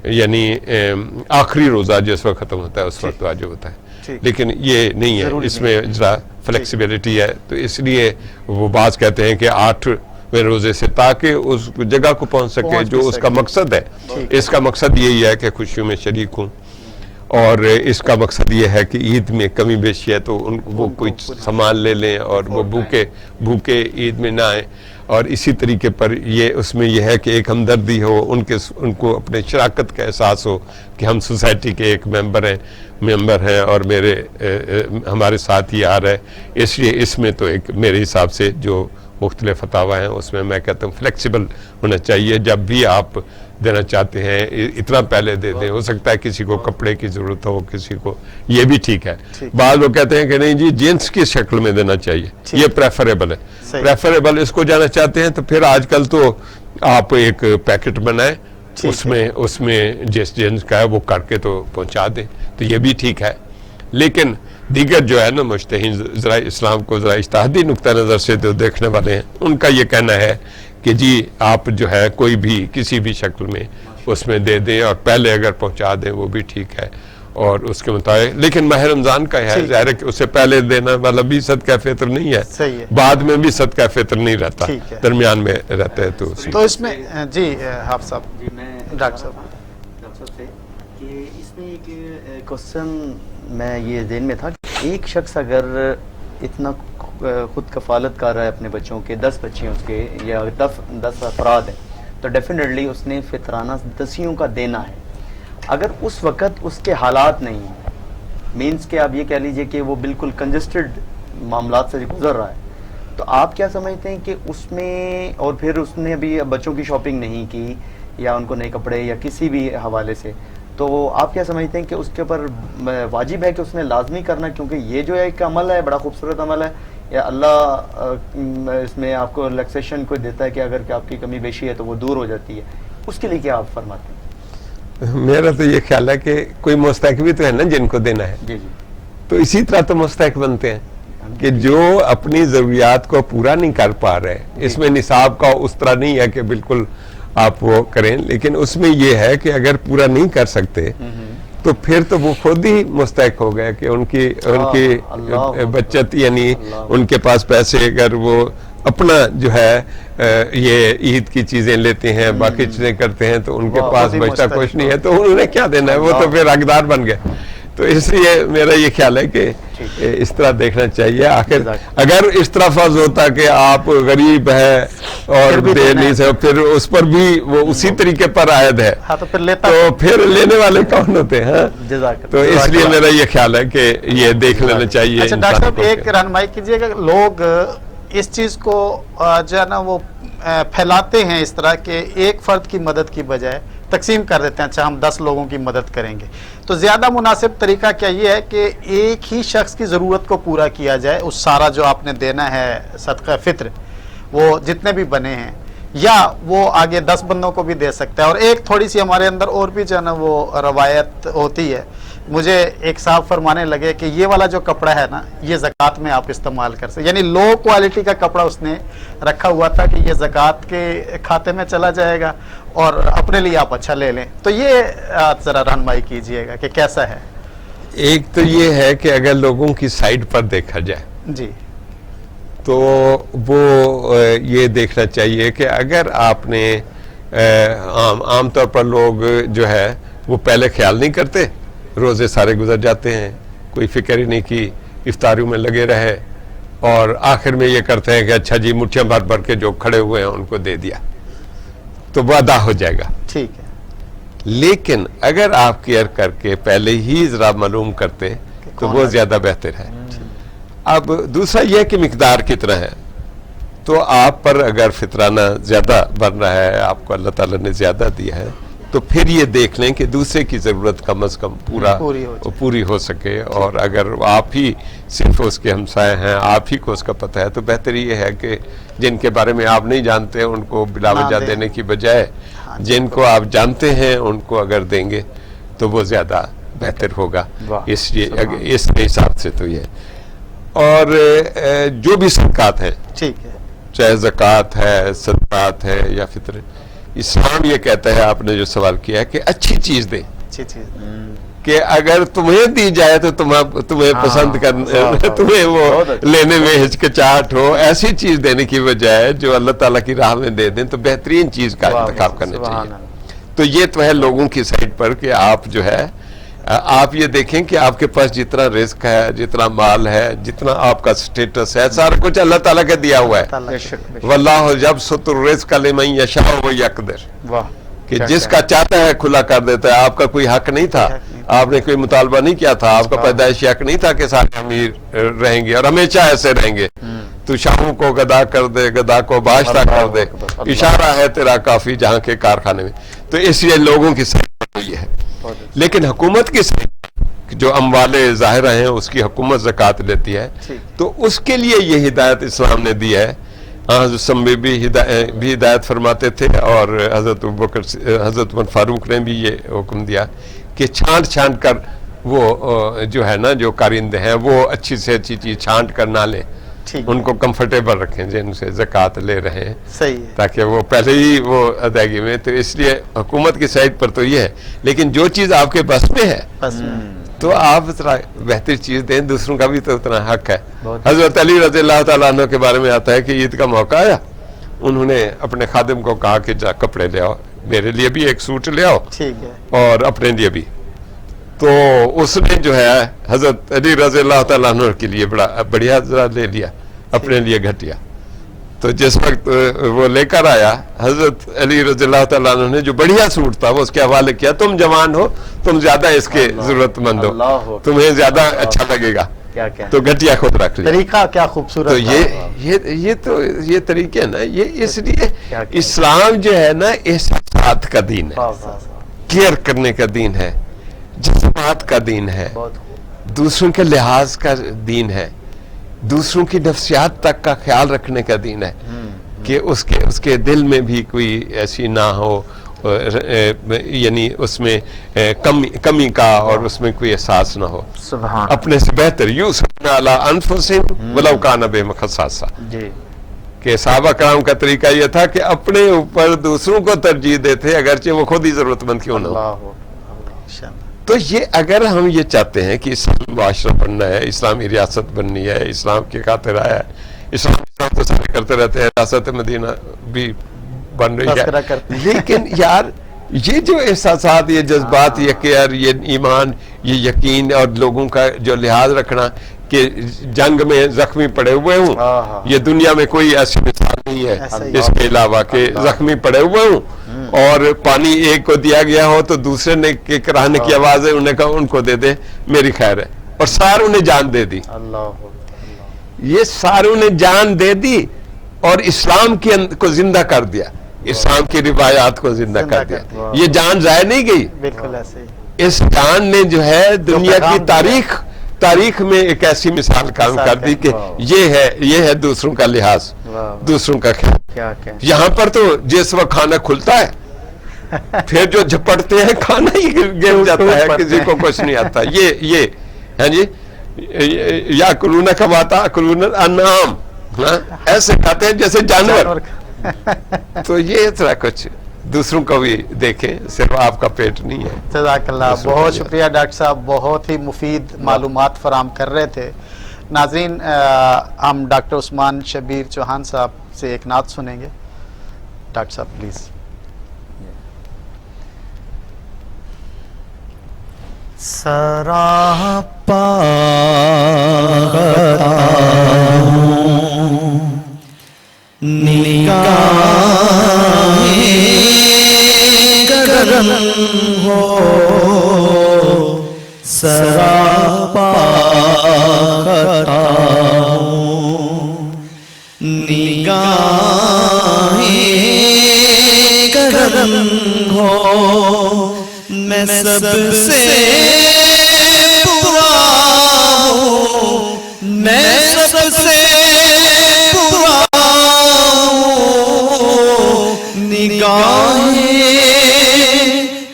یعنی آخری روزہ جس وقت ختم ہوتا ہے اس وقت واجب ہوتا ہے، لیکن یہ نہیں ہے، اس میں ذرا فلیکسیبلٹی ہے، تو اس لیے وہ بعض کہتے ہیں کہ 8ویں روزے سے، تاکہ اس جگہ کو پہنچ سکے جو اس کا مقصد ہے۔ اس کا مقصد یہی ہے کہ خوشیوں میں شریک ہوں، اور اس کا مقصد یہ ہے کہ عید میں کمی بیشی ہے تو وہ کوئی سامان لے لیں اور وہ بھوکے عید میں نہ آئیں، اور اسی طریقے پر یہ اس میں یہ ہے کہ ایک ہمدردی ہو، ان کو اپنے شراکت کا احساس ہو کہ ہم سوسائٹی کے ایک ممبر ہیں اور ہمارے ساتھ ہی آ رہا ہے، اس لیے اس میں تو ایک میرے حساب سے جو مختلف فتاوی ہیں اس میں کہتا ہوں فلیکسیبل ہونا چاہیے۔ جب بھی آپ دینا چاہتے ہیں اتنا پہلے دے دیں، ہو سکتا ہے کسی کو کپڑے کی ضرورت ہو، کسی کو، یہ بھی ٹھیک ہے۔ بعض لوگ کہتے ہیں کہ نہیں جی جنس کی شکل میں دینا چاہیے، یہ پریفریبل ہے، پریفریبل اس کو جانا چاہتے ہیں تو پھر آج کل تو آپ ایک پیکٹ بنائیں، اس میں جس جنس کا ہے وہ کر کے تو پہنچا دیں، تو یہ بھی ٹھیک ہے۔ لیکن دیگر جو ہے نا مجتہد ذرا اسلام کو ذرا اجتہادی نقطہ نظر سے جو دیکھنے والے ہیں، ان کا یہ کہنا ہے کہ جی آپ جو ہے کوئی بھی کسی بھی شکل میں اس میں دے دیں اور پہلے اگر پہنچا دیں وہ بھی ٹھیک ہے، اور اس کے مطابق. لیکن ماہ رمضان کا ہے ظاہر ہے کہ اسے پہلے دینا والا بھی صدقہ فطر نہیں ہے,
صحیح ہے,
بعد میں بھی صدقہ فطر نہیں رہتا, درمیان میں رہتا ہے.
تو اس میں جی حافظ صاحب,
جی میں
ڈاکٹر صاحب
سے کہ اس میں ایک کوشچن میں یہ ذہن میں تھا کہ ایک شخص اگر اتنا خود کفالت کر رہا ہے اپنے بچوں کے, 10 بچے ہیں اس کے یا 10 افراد ہیں, تو ڈیفینیٹلی اس نے فطرانہ 10 کا دینا ہے. اگر اس وقت اس کے حالات نہیں ہیں, مینس کہ آپ یہ کہہ لیجئے کہ وہ بالکل کنجسٹڈ معاملات سے گزر رہا ہے, تو آپ کیا سمجھتے ہیں کہ اس میں, اور پھر اس نے ابھی بچوں کی شاپنگ نہیں کی یا ان کو نئے کپڑے یا کسی بھی حوالے سے, تو آپ کیا سمجھتے ہیں کہ اس کے اوپر واجب ہے کہ اس نے لازمی کرنا, کیونکہ یہ جو ہے ایک عمل ہے, بڑا خوبصورت عمل ہے, یا اللہ اس میں آپ کو ریلیکسیشن کوئی دیتا ہے کہ اگر کہ آپ کی کمی بیشی ہے تو وہ دور ہو جاتی ہے, اس کے لیے کیا آپ فرماتے ہیں؟
میرا تو یہ خیال ہے کہ کوئی مستحق بھی تو ہے نا جن کو دینا ہے,
جی جی,
تو اسی طرح تو مستحق بنتے ہیں کہ جو اپنی ضروریات کو پورا نہیں کر پا رہے. اس میں نصاب کا اس طرح نہیں ہے کہ بالکل آپ وہ کریں, لیکن اس میں یہ ہے کہ اگر پورا نہیں کر سکتے تو پھر تو وہ خود ہی مستحق ہو گئے کہ ان کی بچت, یعنی ان کے پاس پیسے, اگر وہ اپنا جو ہے یہ عید کی چیزیں لیتے ہیں, باقی چیزیں کرتے ہیں, تو ان کے پاس بچتا کچھ نہیں ہے, تو انہوں نے کیا دینا ہے, وہ تو پھر حقدار بن گئے. تو اس لیے میرا یہ خیال ہے کہ اس طرح دیکھنا چاہیے. آخر اگر اس طرح فرض ہوتا کہ آپ غریب ہے اور دے نہیں سے, پھر اس پر بھی وہ اسی طریقے پر عائد ہے, تو پھر لینے والے کون ہوتے ہیں. تو اس لیے میرا یہ خیال ہے کہ یہ دیکھ لینا چاہیے.
اچھا ڈاکٹر صاحب ایک رہنمائی کیجیے گا, لوگ اس چیز کو جو ہے نا وہ پھیلاتے ہیں اس طرح کہ ایک فرد کی مدد کی بجائے تقسیم کر دیتے ہیں, اچھا ہم 10 لوگوں کی مدد کریں گے, تو زیادہ مناسب طریقہ کیا یہ ہے کہ ایک ہی شخص کی ضرورت کو پورا کیا جائے, اس سارا جو آپ نے دینا ہے صدقہ فطر وہ جتنے بھی بنے ہیں, یا وہ آگے 10 بندوں کو بھی دے سکتا ہے. اور ایک تھوڑی سی ہمارے اندر اور بھی جو ہے نا وہ روایت ہوتی ہے, مجھے ایک صاحب فرمانے لگے کہ یہ والا جو کپڑا ہے نا یہ زکوٰۃ میں آپ استعمال کر سکتے, یعنی لو کوالٹی کا کپڑا اس نے رکھا ہوا تھا کہ یہ زکوٰۃ کے کھاتے میں چلا جائے گا اور اپنے لیے آپ اچھا لے لیں. تو یہ آپ ذرا رہنمائی کیجئے گا کہ کیسا ہے.
ایک تو یہ ہے کہ اگر لوگوں کی سائڈ پر دیکھا جائے
جی,
تو وہ یہ دیکھنا چاہیے کہ اگر آپ نے عام طور پر لوگ جو ہے وہ پہلے خیال نہیں کرتے, روزے سارے گزر جاتے ہیں, کوئی فکر ہی نہیں کی, افطاریوں میں لگے رہے, اور آخر میں یہ کرتے ہیں کہ اچھا جی مٹھیاں بھر بھر کے جو کھڑے ہوئے ہیں ان کو دے دیا, تو وہ ادا ہو جائے گا.
ٹھیک ہے,
لیکن اگر آپ کیئر کر کے پہلے ہی ذرا معلوم کرتے تو وہ زیادہ بہتر ہے. اب دوسرا یہ کہ مقدار کتنا ہے, تو آپ پر اگر فطرانہ زیادہ بن رہا ہے, آپ کو اللہ تعالیٰ نے زیادہ دیا ہے, تو پھر یہ دیکھ لیں کہ دوسرے کی ضرورت کم از کم پوری ہو سکے. اور اگر آپ ہی صرف اس کے ہمسائے ہیں, آپ ہی کو اس کا پتہ ہے, تو بہتر یہ ہے کہ جن کے بارے میں آپ نہیں جانتے ان کو بلا وجہ دینے کی بجائے جن کو آپ جانتے ہیں ان کو اگر دیں گے تو وہ زیادہ بہتر ہوگا. اس حساب سے تو یہ, اور جو بھی صدقات ہیں,
ٹھیک ہے,
چاہے زکوٰۃ ہے, صدقات ہے یا فطر, اسلام یہ کہتا ہے, آپ نے جو سوال کیا ہے, کہ اچھی چیز دیں,
اچھی چیز
کہ اگر تمہیں دی جائے تو تمہیں پسند کرنے, تمہیں وہ لینے میں ہچکچاہٹ ہو, ایسی چیز دینے کی بجائے جو اللہ تعالیٰ کی راہ میں دے دیں, تو بہترین چیز کا انتخاب کرنا چاہیے. تو یہ تو ہے لوگوں کی سائڈ پر کہ آپ جو ہے آپ یہ دیکھیں کہ آپ کے پاس جتنا رزق ہے, جتنا مال ہے, جتنا آپ کا سٹیٹس ہے, سارا کچھ اللہ تعالیٰ کا دیا ہوا ہے. واللہ یبسط الرزق لمن یشاء ویقدر, کہ جس کا چاہتا ہے کھلا کر دیتا ہے. آپ کا کوئی حق نہیں تھا, آپ نے کوئی مطالبہ نہیں کیا تھا, آپ کا پیدائشی حق نہیں تھا کہ سارے امیر رہیں گے اور ہمیشہ ایسے رہیں گے. تو شاموں کو گدا کر دے, گدا کو بادشاہ کر دے, اشارہ ہے تیرا کافی جہاں کے کارخانے میں. تو اس لیے لوگوں کی سائڈ یہ ہے. لیکن حکومت کی سائڈ جو اموال ظاہرہ ہیں اس کی حکومت زکوٰۃ لیتی ہے, تو اس کے لیے یہ ہدایت اسلام نے دی ہے. حضرت بھی ہدایت فرماتے تھے, اور حضرت عمر فاروق نے بھی یہ حکم دیا کہ چھانٹ کر وہ جو ہے نا جو کارندے ہیں وہ اچھی سے اچھی چیز چھانٹ کر نہ لیں, ان کو کمفرٹیبل رکھیں جن سے زکوٰۃ لے رہے ہیں, تاکہ وہ پہلے ہی وہ ادائیگی میں. تو اس لیے حکومت کی سائڈ پر تو یہ ہے. لیکن جو چیز آپ کے بس میں ہے, تو آپ ذرا بہتر چیز دیں, دوسروں کا بھی تو اتنا حق ہے.
بہت
حضرت علی رضی اللہ تعالیٰ عنہ کے بارے میں آتا ہے کہ عید کا موقع آیا, انہوں نے اپنے خادم کو کہا کہ جا کپڑے لے آؤ, میرے لیے بھی ایک سوٹ لے آؤ
ٹھیک ہے.
اور اپنے لیے بھی. تو اس نے جو ہے حضرت علی رضی اللہ تعالیٰ عنہ کے لیے بڑا بڑھیا ذرا لے لیا, اپنے لیے گھٹیا. تو جس وقت وہ لے کر آیا, حضرت علی رضی اللہ تعالیٰ عنہ نے جو بڑھیا سوٹ تھا وہ اس کے حوالے کیا, تم جوان ہو, تم زیادہ اس کے ضرورت مند ہو, تمہیں زیادہ اچھا لگے گا, تو گھٹیا خود رکھ لیا.
طریقہ کیا خوبصورت.
تو یہ طریقے نا, یہ اس لیے اسلام جو ہے نا احساسات کا دین ہے, کیئر کرنے کا دین ہے, جذبات کا دین ہے, دوسروں کے لحاظ کا دین ہے, دوسروں کی نفسیات تک کا خیال رکھنے کا دین ہے, کہ اس کے دل میں بھی کوئی ایسی نہ ہو, یعنی اس میں کمی کا اور اس میں کوئی احساس نہ ہو. اپنے سے بہتر یوسفون علی انفسہم ولو کان بہم خصاصہ, کہ صحابہ کرام کا طریقہ یہ تھا کہ اپنے اوپر دوسروں کو ترجیح دیتے اگرچہ وہ خود ہی ضرورت مند کیوں نہ ہو. تو یہ اگر ہم یہ چاہتے ہیں کہ اسلام معاشرہ بننا ہے, اسلامی ریاست بننی ہے, اسلام کی خاطر آیا ہے, اسلام تو سارے کرتے رہتے ہیں, ریاست مدینہ بھی بن رہی ہے, لیکن یار یہ جو احساسات, یہ جذبات, یہ کیئر, یہ ایمان, یہ یقین اور لوگوں کا جو لحاظ رکھنا کہ جنگ میں زخمی پڑے ہوئے ہوں, یہ دنیا میں کوئی ایسی مثال نہیں ہے اس کے علاوہ کہ زخمی پڑے ہوئے ہوں اور پانی ایک کو دیا گیا ہو تو دوسرے نے کرانے کی آواز ہے, انہیں کہا ان کو دے دے میری خیر ہے, اور ساروں نے جان دے دی. یہ ساروں نے جان دے دی اور اسلام کو زندہ کر دیا, اسلام کی روایات کو زندہ کر دیا. یہ جان ضائع نہیں گئی,
بالکل ایسے.
اس جان نے جو ہے دنیا کی تاریخ میں ایک ایسی مثال کام کر دی کہ یہ ہے دوسروں کا لحاظ, دوسروں کا خیال. یہاں پر تو جس وقت کھانا کھلتا ہے پھر جو جھپٹتے ہیں کھانا ہی گر جاتا ہے, کسی کو کچھ نہیں آتا. یہ ہے جی, یا کلون کھواتا کلون انعام, ایسے کھاتے ہیں جیسے جانور. تو یہ طرح کچھ دوسروں کو بھی دیکھیں, صرف آپ کا پیٹ نہیں ہے.
جزاک اللہ, بہت شکریہ ڈاکٹر صاحب, بہت ہی مفید معلومات فراہم کر رہے تھے. ناظرین, ہم ڈاکٹر عثمان شبیر چوہان صاحب سے ایک نعت سنیں گے. ڈاکٹر صاحب پلیز.
سراپا نگاہیں کرم ہو, سراپا نگاہیں کرم ہو, میں سب سے برا ہوں, میں سب سے برا ہوں, نگاہیں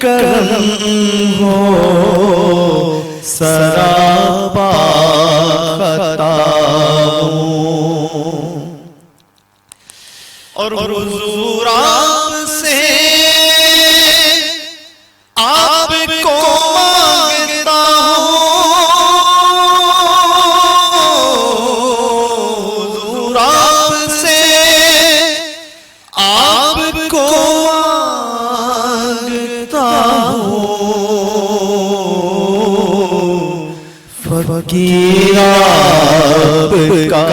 کرم ہو, سراپا خطا ہوں. اور حضور آپ سے آپ کو مانگتا ہوں, حضور آپ سے آپ کو مانگتا ہوں, فقیر آپ کا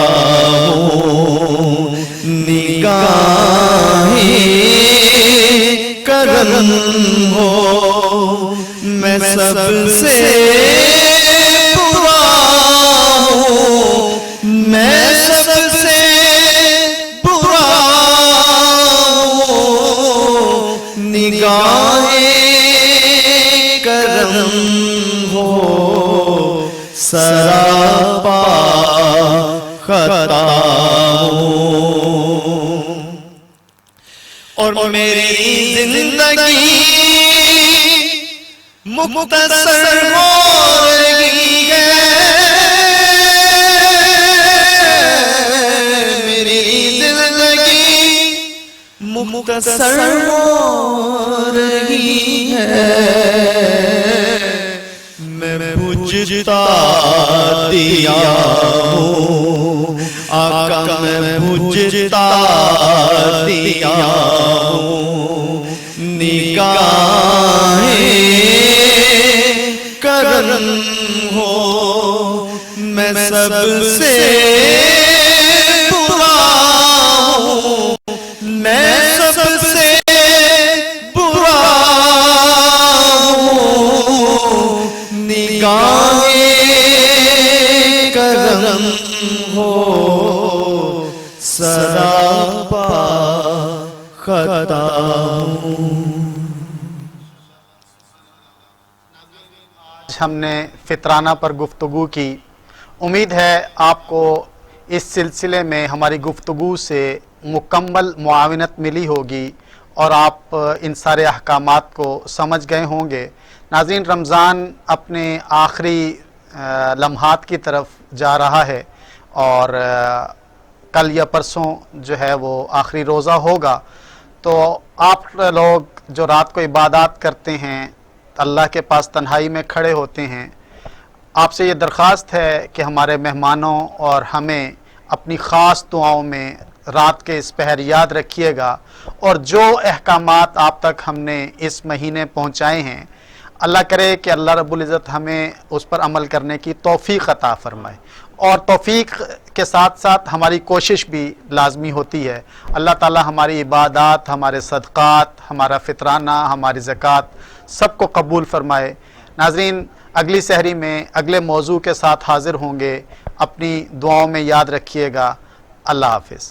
ہوں, نگاہیں کرم ہو, میں سب سے برا ہوں, میں سب سے برا ہوں, نگاہیں کرم ہو, سراپا خطا ہوں. اور میری زندگی مختصر ہو رہی ہے, میری زندگی مختصر ہو رہی ہے, میں بجھ بجھتا دیا ہوں آقا میں بجھتا دیا ہوں نگاہیں کرم ہو میں سب سے برا ہوں میں سب سے برا ہوں نگاہیں کرم ہو سراپا خطا ہوں۔
ہم نے فطرانہ پر گفتگو کی، امید ہے آپ کو اس سلسلے میں ہماری گفتگو سے مکمل معاونت ملی ہوگی اور آپ ان سارے احکامات کو سمجھ گئے ہوں گے۔ ناظرین، رمضان اپنے آخری لمحات کی طرف جا رہا ہے اور کل یا پرسوں جو ہے وہ آخری روزہ ہوگا، تو آپ لوگ جو رات کو عبادات کرتے ہیں، اللہ کے پاس تنہائی میں کھڑے ہوتے ہیں، آپ سے یہ درخواست ہے کہ ہمارے مہمانوں اور ہمیں اپنی خاص دعاؤں میں رات کے اس پہر یاد رکھیے گا، اور جو احکامات آپ تک ہم نے اس مہینے پہنچائے ہیں، اللہ کرے کہ اللہ رب العزت ہمیں اس پر عمل کرنے کی توفیق عطا فرمائے، اور توفیق کے ساتھ ساتھ ہماری کوشش بھی لازمی ہوتی ہے۔ اللہ تعالی ہماری عبادات، ہمارے صدقات، ہمارا فطرانہ، ہماری زکوٰۃ سب کو قبول فرمائے۔ ناظرین، اگلی سحری میں اگلے موضوع کے ساتھ حاضر ہوں گے، اپنی دعاؤں میں یاد رکھیے گا۔ اللہ حافظ۔